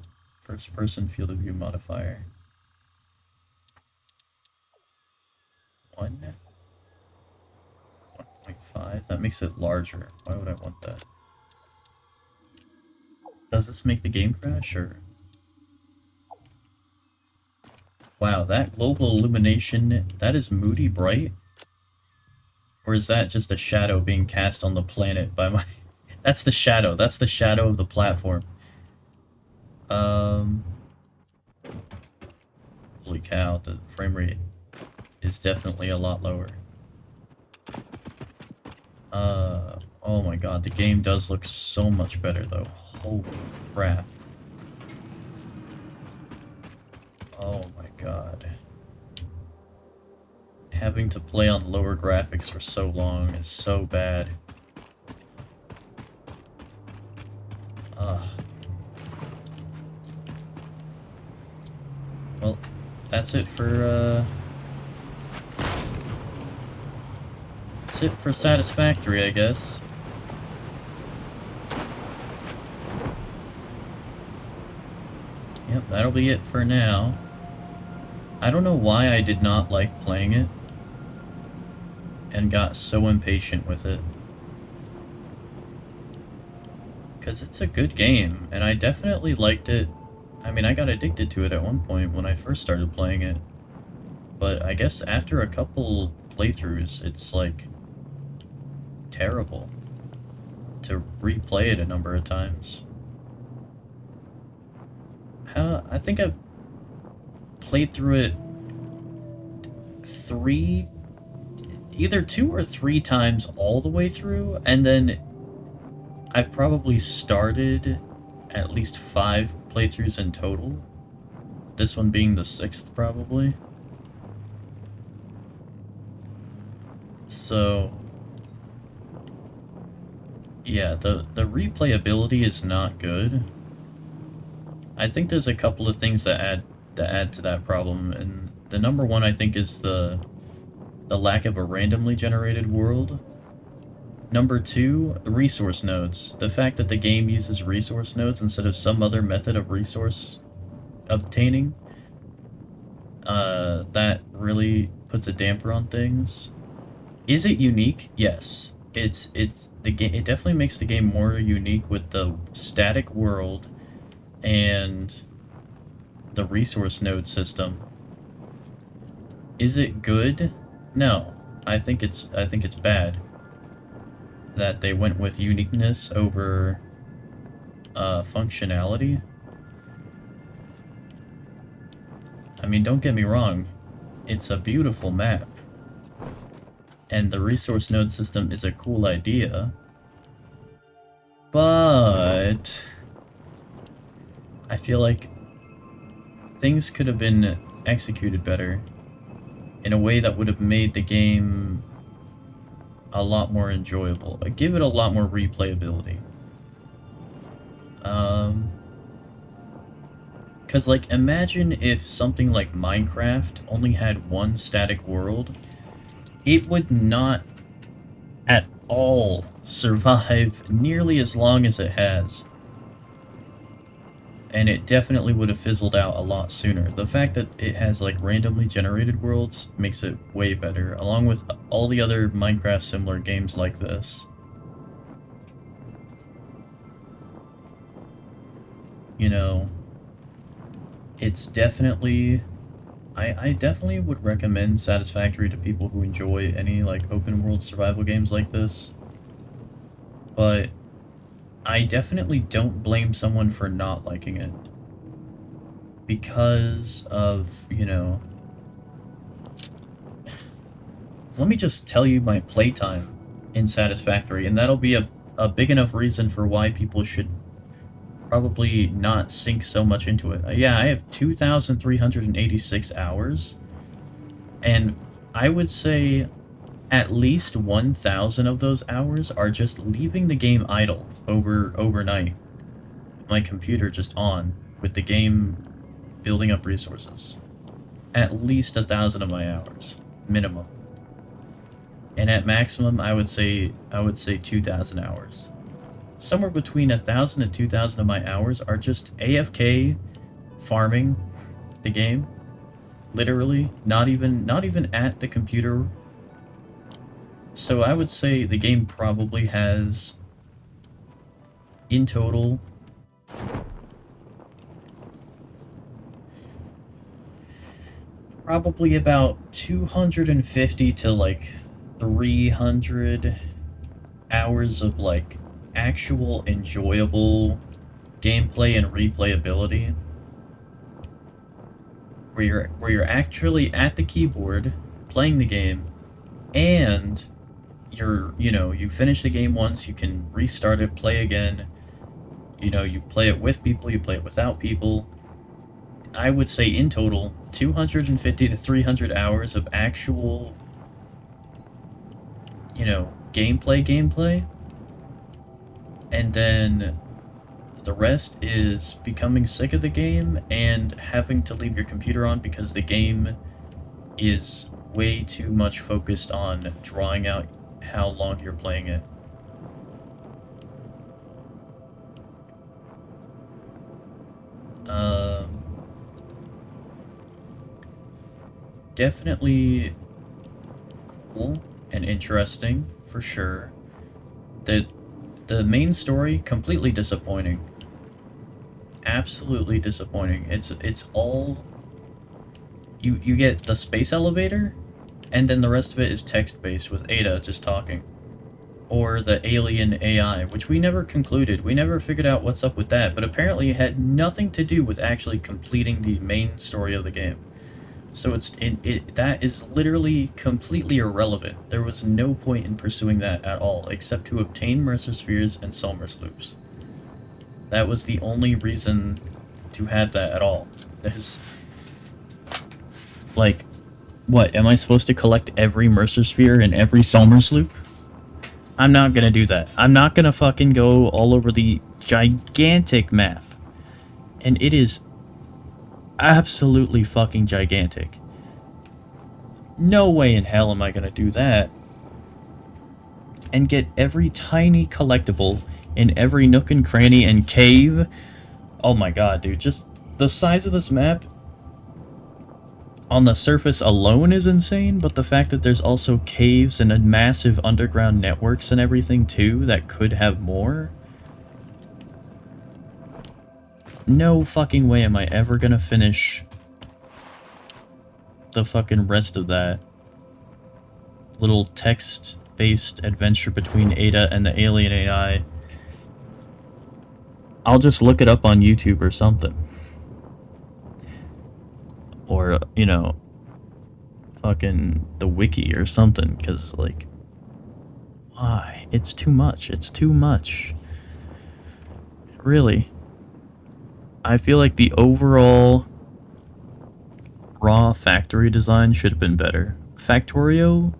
First person field of view modifier. 1.5. That makes it larger. Why would I want that? Does this make the game crash or? Wow, that global illumination, that is moody bright? Or is that just a shadow being cast on the planet by my... That's the shadow of the platform. Holy cow, the frame rate is definitely a lot lower. Oh my god, the game does look so much better though. Holy crap. Oh my god. Having to play on lower graphics for so long is so bad. Well, that's it for, that's it for Satisfactory, I guess. Yep, that'll be it for now. I don't know why I did not like playing it and got so impatient with it. Because it's a good game, and I definitely liked it. I mean, I got addicted to it at one point when I first started playing it. But I guess after a couple playthroughs, it's like terrible to replay it a number of times. I think I've played through it either 2 or 3 times all the way through, and then I've probably started at least 5 playthroughs in total. This one being the 6th, probably. So, yeah, the replayability is not good. I think there's a couple of things that add to that problem, and the number one I think is the lack of a randomly generated world. Number 2, resource nodes. The fact that the game uses resource nodes instead of some other method of resource obtaining, that really puts a damper on things. Is it unique? Yes. It definitely makes the game more unique with the static world and the resource node system. Is it good? No. I think it's bad that they went with uniqueness over functionality. I mean, don't get me wrong, it's a beautiful map, and the resource node system is a cool idea, but I feel like things could have been executed better in a way that would have made the game a lot more enjoyable. Give it a lot more replayability. Because, like, imagine if something like Minecraft only had one static world. It would not at all survive nearly as long as it has. And it definitely would have fizzled out a lot sooner. The fact that it has, like, randomly generated worlds makes it way better, along with all the other Minecraft similar games like this. You know, it's definitely... I definitely would recommend Satisfactory to people who enjoy any, like, open world survival games like this. But I definitely don't blame someone for not liking it. Because of, you know... Let me just tell you my playtime in Satisfactory, and that'll be a big enough reason for why people should probably not sink so much into it. Yeah, I have 2,386 hours, and I would say at least 1,000 of those hours are just leaving the game idle overnight. My computer just on, with the game building up resources. At least 1,000 of my hours, minimum. And at maximum, I would say 2,000 hours. Somewhere between 1,000 and 2,000 of my hours are just AFK, farming the game. Literally, not even at the computer. So I would say the game probably has, in total, probably about 250 to like 300 hours of like actual enjoyable gameplay and replayability, where you're actually at the keyboard playing the game, and you finish the game once, you can restart it, play again. You play it with people, you play it without people. I would say in total 250 to 300 hours of actual gameplay, and then the rest is becoming sick of the game and having to leave your computer on because the game is way too much focused on drawing out how long you're playing it. Definitely cool and interesting for sure. The main story, completely disappointing. Absolutely disappointing. It's all you get the space elevator, and then the rest of it is text-based with Ada just talking. Or the alien AI, which we never concluded. We never figured out what's up with that, but apparently it had nothing to do with actually completing the main story of the game. So that is literally completely irrelevant. There was no point in pursuing that at all, except to obtain Mercer Spheres and Selmer's Loops. That was the only reason to have that at all. There's... like, what, am I supposed to collect every Mercer Sphere and every Selmer's Loop? I'm not gonna do that. I'm not gonna fucking go all over the gigantic map. And it is absolutely fucking gigantic. No way in hell am I gonna do that. And get every tiny collectible in every nook and cranny and cave. Oh my god, dude. Just the size of this map on the surface alone is insane, but the fact that there's also caves and massive underground networks and everything too that could have more. No fucking way am I ever gonna finish the fucking rest of that little text-based adventure between Ada and the alien AI. I'll just look it up on YouTube or something. Or, fucking the wiki or something, because, like, why? It's too much. It's too much. Really. I feel like the overall raw factory design should have been better. Factorio,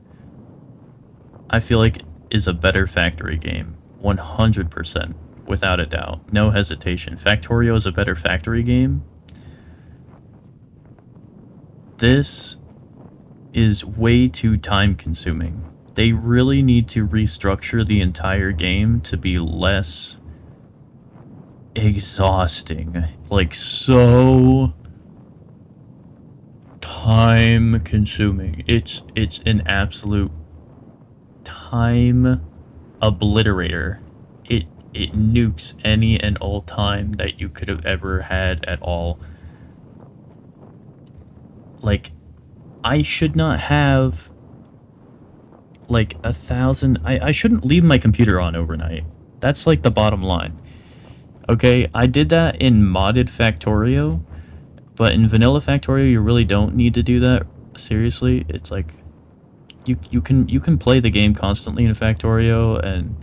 I feel like, is a better factory game. 100%. Without a doubt. No hesitation. Factorio is a better factory game. This is way too time consuming. They really need to restructure the entire game to be less exhausting. Like, so time consuming. It's an absolute time obliterator. It nukes any and all time that you could have ever had at all. Like, I should not have, like, 1,000... I shouldn't leave my computer on overnight. That's, like, the bottom line. Okay, I did that in modded Factorio, but in vanilla Factorio, you really don't need to do that. Seriously, it's like, you can play the game constantly in Factorio, and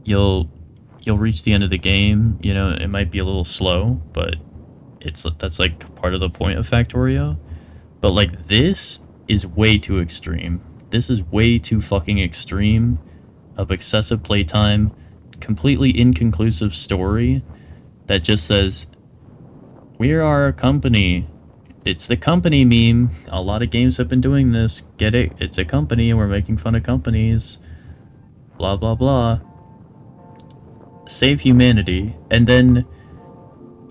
you'll reach the end of the game. It might be a little slow, but that's like part of the point of Factorio. But like, this is way too extreme. This is way too fucking extreme of excessive playtime, completely inconclusive story that just says, we are a company. It's the company meme. A lot of games have been doing this. Get it? It's a company and we're making fun of companies. Blah, blah, blah. Save humanity. And then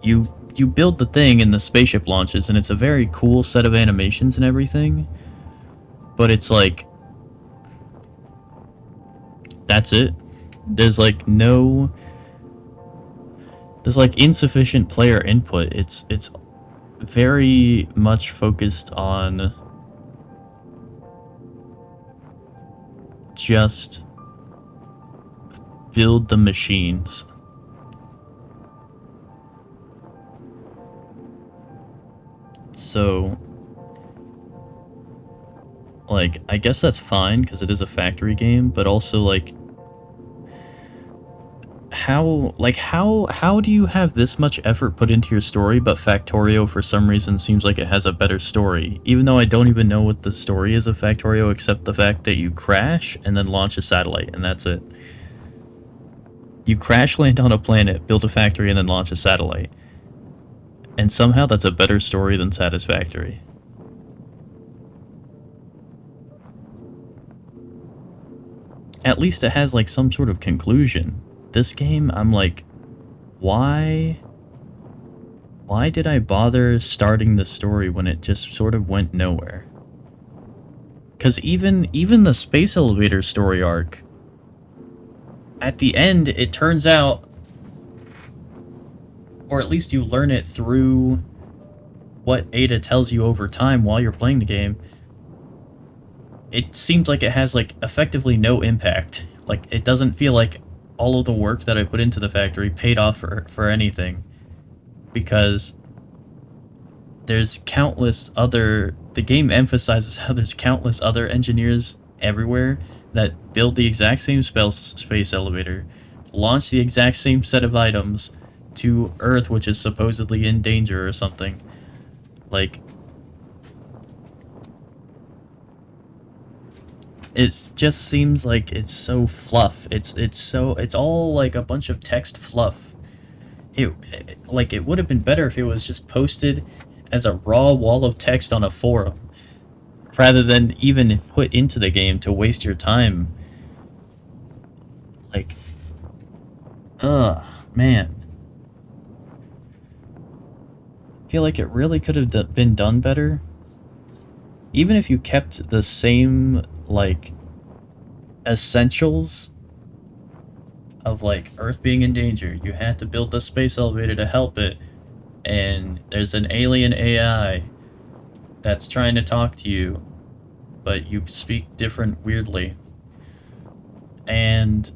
you you build the thing and the spaceship launches, and it's a very cool set of animations and everything. But it's like, that's it. There's like no, there's like insufficient player input. It's very much focused on just build the machines. So, like, I guess that's fine because it is a factory game, but also like, how do you have this much effort put into your story, but Factorio for some reason seems like it has a better story, even though I don't even know what the story is of Factorio except the fact that you crash and then launch a satellite, and that's it. You crash land on a planet, build a factory, and then launch a satellite. And somehow that's a better story than Satisfactory. At least it has like some sort of conclusion. This game, I'm like, why did I bother starting the story when it just sort of went nowhere? Because even the space elevator story arc, at the end, it turns out, or at least you learn it through what Ada tells you over time while you're playing the game, it seems like it has like effectively no impact. Like, it doesn't feel like all of the work that I put into the factory paid off for anything, because there's countless other, the game emphasizes how there's countless other engineers everywhere that build the exact same space elevator, launch the exact same set of items to Earth, which is supposedly in danger or something. Like, it just seems like it's so fluff. It's all like a bunch of text fluff. Like, it would have been better if it was just posted as a raw wall of text on a forum, rather than even put into the game to waste your time. Like, man. I feel like it really could have been done better. Even if you kept the same, like, essentials of, like, Earth being in danger, you had to build the space elevator to help it, and there's an alien AI that's trying to talk to you, but you speak different weirdly. And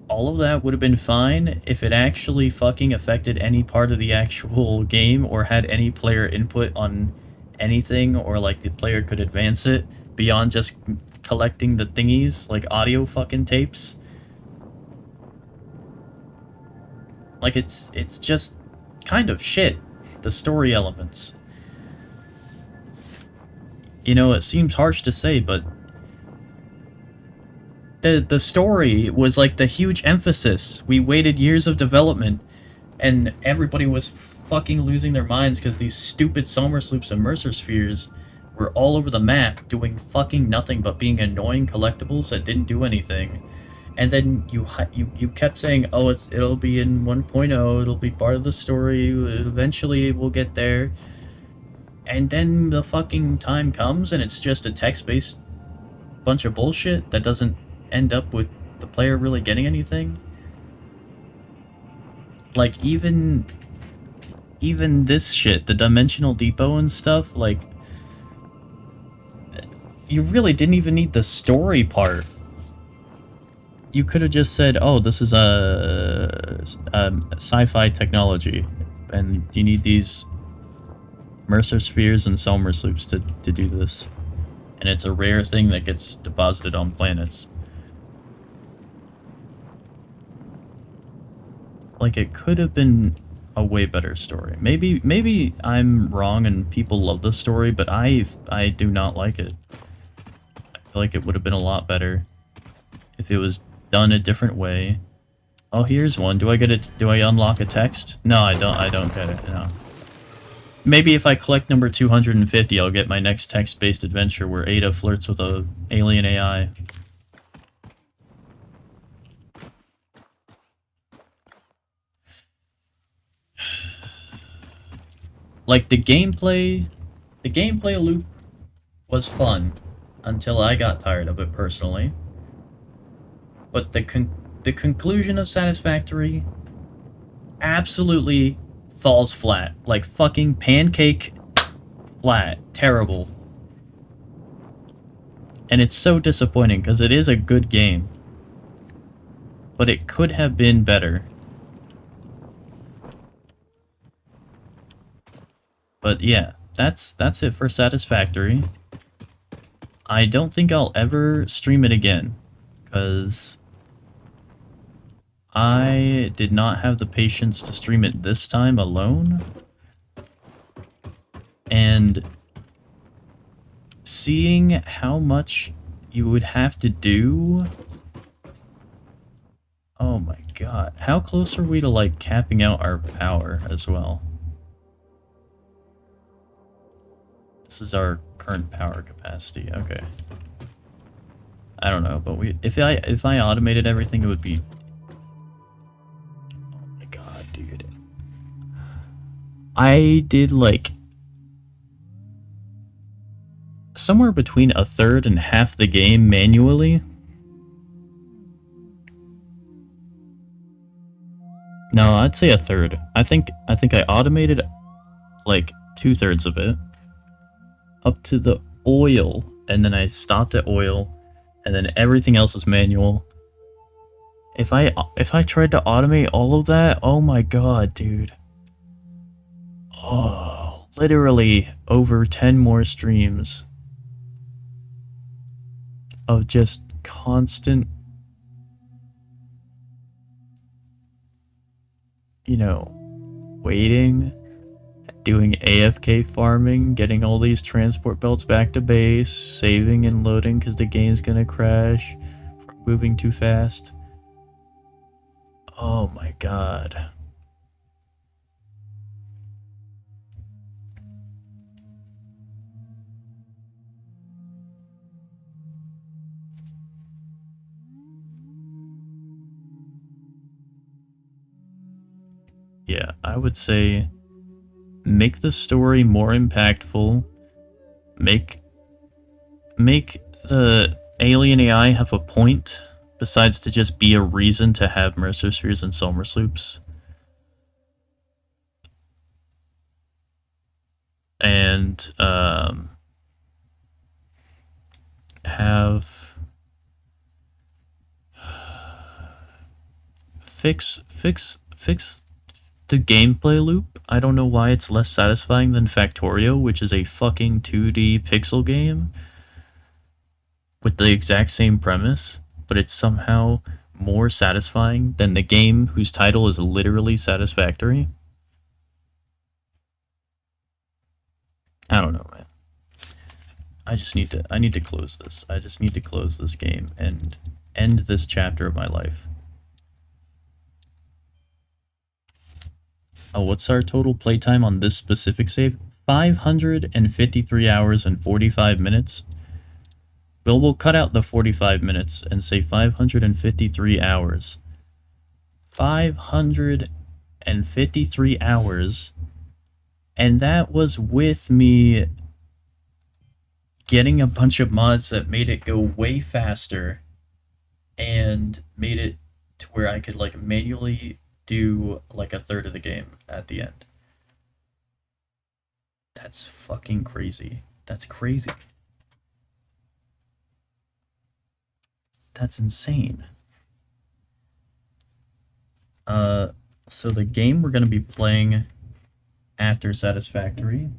all of that would have been fine if it actually fucking affected any part of the actual game, or had any player input on anything, or like the player could advance it beyond just collecting the thingies, like audio fucking tapes. Like, it's just kind of shit, the story elements. You know, it seems harsh to say, but the story was like the huge emphasis. We waited years of development, and everybody was fucking losing their minds because these stupid Somersloops and Mercer Spheres were all over the map doing fucking nothing but being annoying collectibles that didn't do anything. And then you kept saying, oh, it'll be in 1.0, it'll be part of the story, eventually we'll get there. And then the fucking time comes and it's just a text-based bunch of bullshit that doesn't end up with the player really getting anything. Like, even this shit, the Dimensional Depot and stuff, like, you really didn't even need the story part. You could have just said, oh, this is a sci-fi technology, and you need these Mercer Spheres and Somersloops to do this. And it's a rare thing that gets deposited on planets. Like, it could have been a way better story. Maybe I'm wrong and people love the story, but I do not like it. I feel like it would have been a lot better if it was done a different way. Oh, here's one. Do I get it? Do I unlock a text? No, I don't get it. No. Maybe if I collect number 250, I'll get my next text-based adventure where Ada flirts with a alien AI. like the gameplay loop was fun until I got tired of it personally. But the conclusion of Satisfactory absolutely falls flat. Like fucking pancake flat. Terrible. And it's so disappointing because it is a good game. But it could have been better. But yeah, that's it for Satisfactory. I don't think I'll ever stream it again, because I did not have the patience to stream it this time alone. And seeing how much you would have to do... Oh my god. How close are we to, like, capping out our power as well? This is our current power capacity. Okay. I don't know, but if I automated everything, it would be... Oh my god, dude. I did, like... somewhere between a third and half the game manually. No, I'd say a third. I think I automated like 2/3 of it up to the oil, and then I stopped at oil, and then everything else is manual. If I tried to automate all of that, oh my god, dude. Oh, literally over 10 more streams of just constant, you know, waiting, doing AFK farming, getting all these transport belts back to base, saving and loading because the game's gonna crash from moving too fast. Oh my god. Yeah, I would say make the story more impactful. Make the alien AI have a point besides to just be a reason to have Mercer Spheres and Solar Sloops. And have fix the gameplay loop. I don't know why it's less satisfying than Factorio, which is a fucking 2D pixel game with the exact same premise, but it's somehow more satisfying than the game whose title is literally Satisfactory. I don't know, man. I need to close this. I just need to close this game and end this chapter of my life. Oh, what's our total playtime on this specific save? 553 hours and 45 minutes. We'll cut out the 45 minutes and say 553 hours. 553 hours. And that was with me getting a bunch of mods that made it go way faster and made it to where I could like manually do like a third of the game at the end. That's fucking crazy. That's crazy. That's insane. So the game we're gonna be playing after Satisfactory.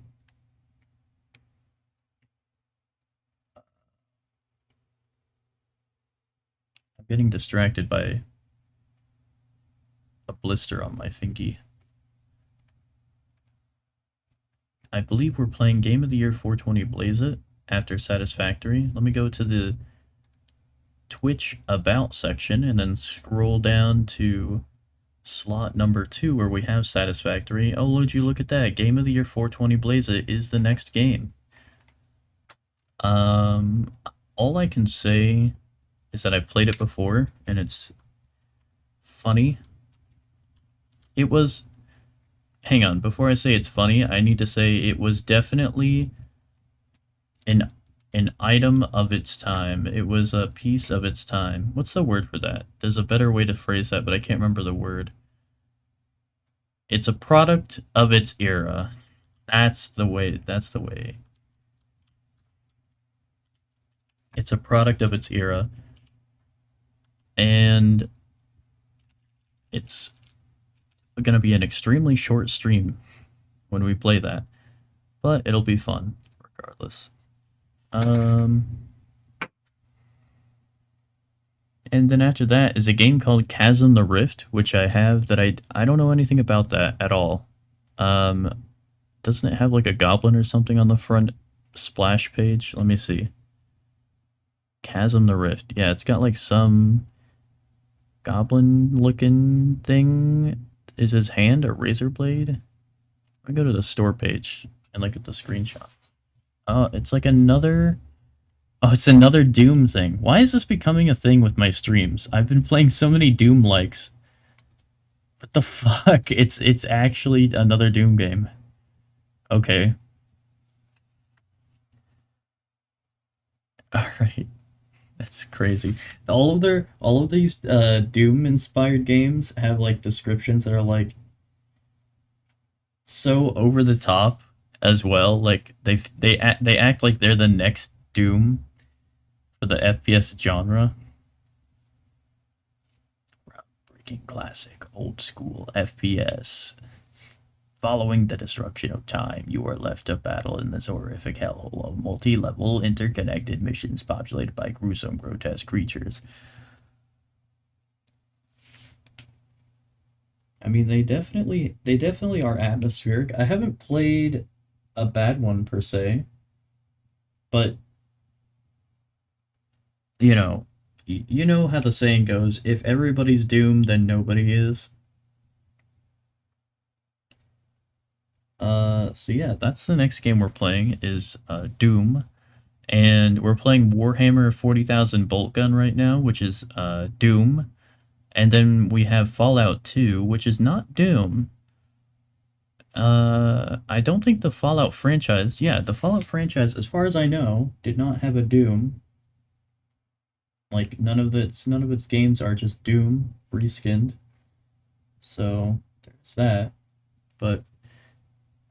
I'm getting distracted by a blister on my fingy. I believe we're playing Game of the Year 420 Blaze It after Satisfactory. Let me go to the Twitch About section and then scroll down to slot number 2 where we have Satisfactory. Oh, would you look at that? Game of the Year 420 Blaze It is the next game. All I can say is that I played it before and it's funny. It was hang on, before I say it's funny, I need to say it was definitely an item of its time. It was a piece of its time. What's the word for that? There's a better way to phrase that, but I can't remember the word. It's a product of its era. That's the way. That's the way. It's a product of its era. And it's going to be an extremely short stream when we play that. But it'll be fun, regardless. And then after that is a game called Chasm the Rift, which I have that I don't know anything about that at all. Doesn't it have like a goblin or something on the front splash page? Let me see. Chasm the Rift. Yeah, it's got like some goblin looking thing. Is his hand a razor blade? I go to the store page and look at the screenshots. Oh, it's like another. Oh, it's another Doom thing. Why is this becoming a thing with my streams? I've been playing so many Doom likes. What the fuck? It's actually another Doom game. Okay. Alright. That's crazy. All of these Doom inspired games have like descriptions that are like so over the top as well. Like they act like they're the next Doom for the FPS genre. Breaking classic, old school FPS. Following the destruction of time, you are left to battle in this horrific hellhole of multi-level, interconnected missions populated by gruesome, grotesque creatures. I mean, they definitely are atmospheric. I haven't played a bad one per se, but you know, you know how the saying goes: if everybody's doomed, then nobody is. So yeah, that's the next game we're playing is Doom, and we're playing Warhammer 40,000 Bolt Gun right now, which is Doom, and then we have Fallout 2, which is not Doom. I don't think the Fallout franchise, yeah, the Fallout franchise, as far as I know, did not have a Doom. Like none of its games are just Doom reskinned. So there's that. But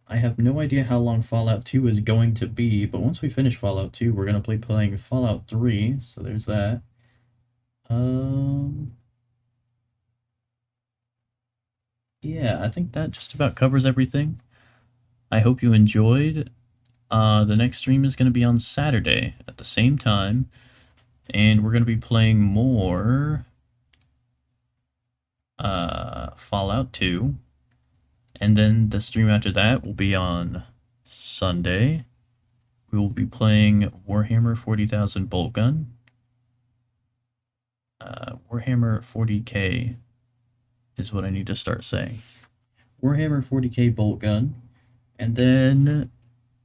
I have no idea how long Fallout 2 is going to be, but once we finish Fallout 2, we're going to be playing Fallout 3, so there's that. Yeah, I think that just about covers everything. I hope you enjoyed. The next stream is going to be on Saturday at the same time, and we're going to be playing more Fallout 2. And then the stream after that will be on Sunday. We will be playing Warhammer 40,000 Bolt Gun. Warhammer 40k is what I need to start saying. Warhammer 40k Bolt Gun. And then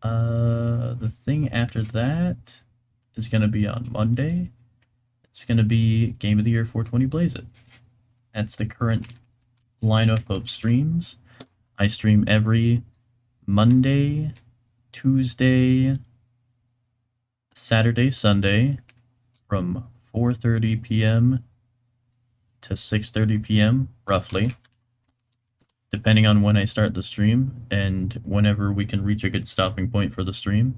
the thing after that is going to be on Monday. It's going to be Game of the Year 420 Blaze It. That's the current lineup of streams. I stream every Monday, Tuesday, Saturday, Sunday from 4:30 p.m. to 6:30 p.m. roughly, depending on when I start the stream and whenever we can reach a good stopping point for the stream.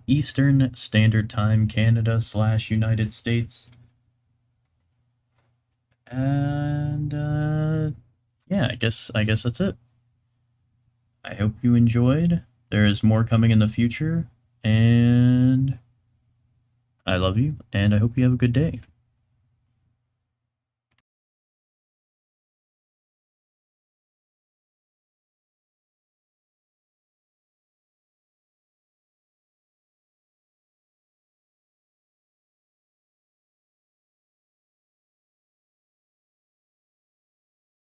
Eastern Standard Time, Canada / United States. And yeah, I guess that's it. I hope you enjoyed. There is more coming in the future, and I love you, and I hope you have a good day.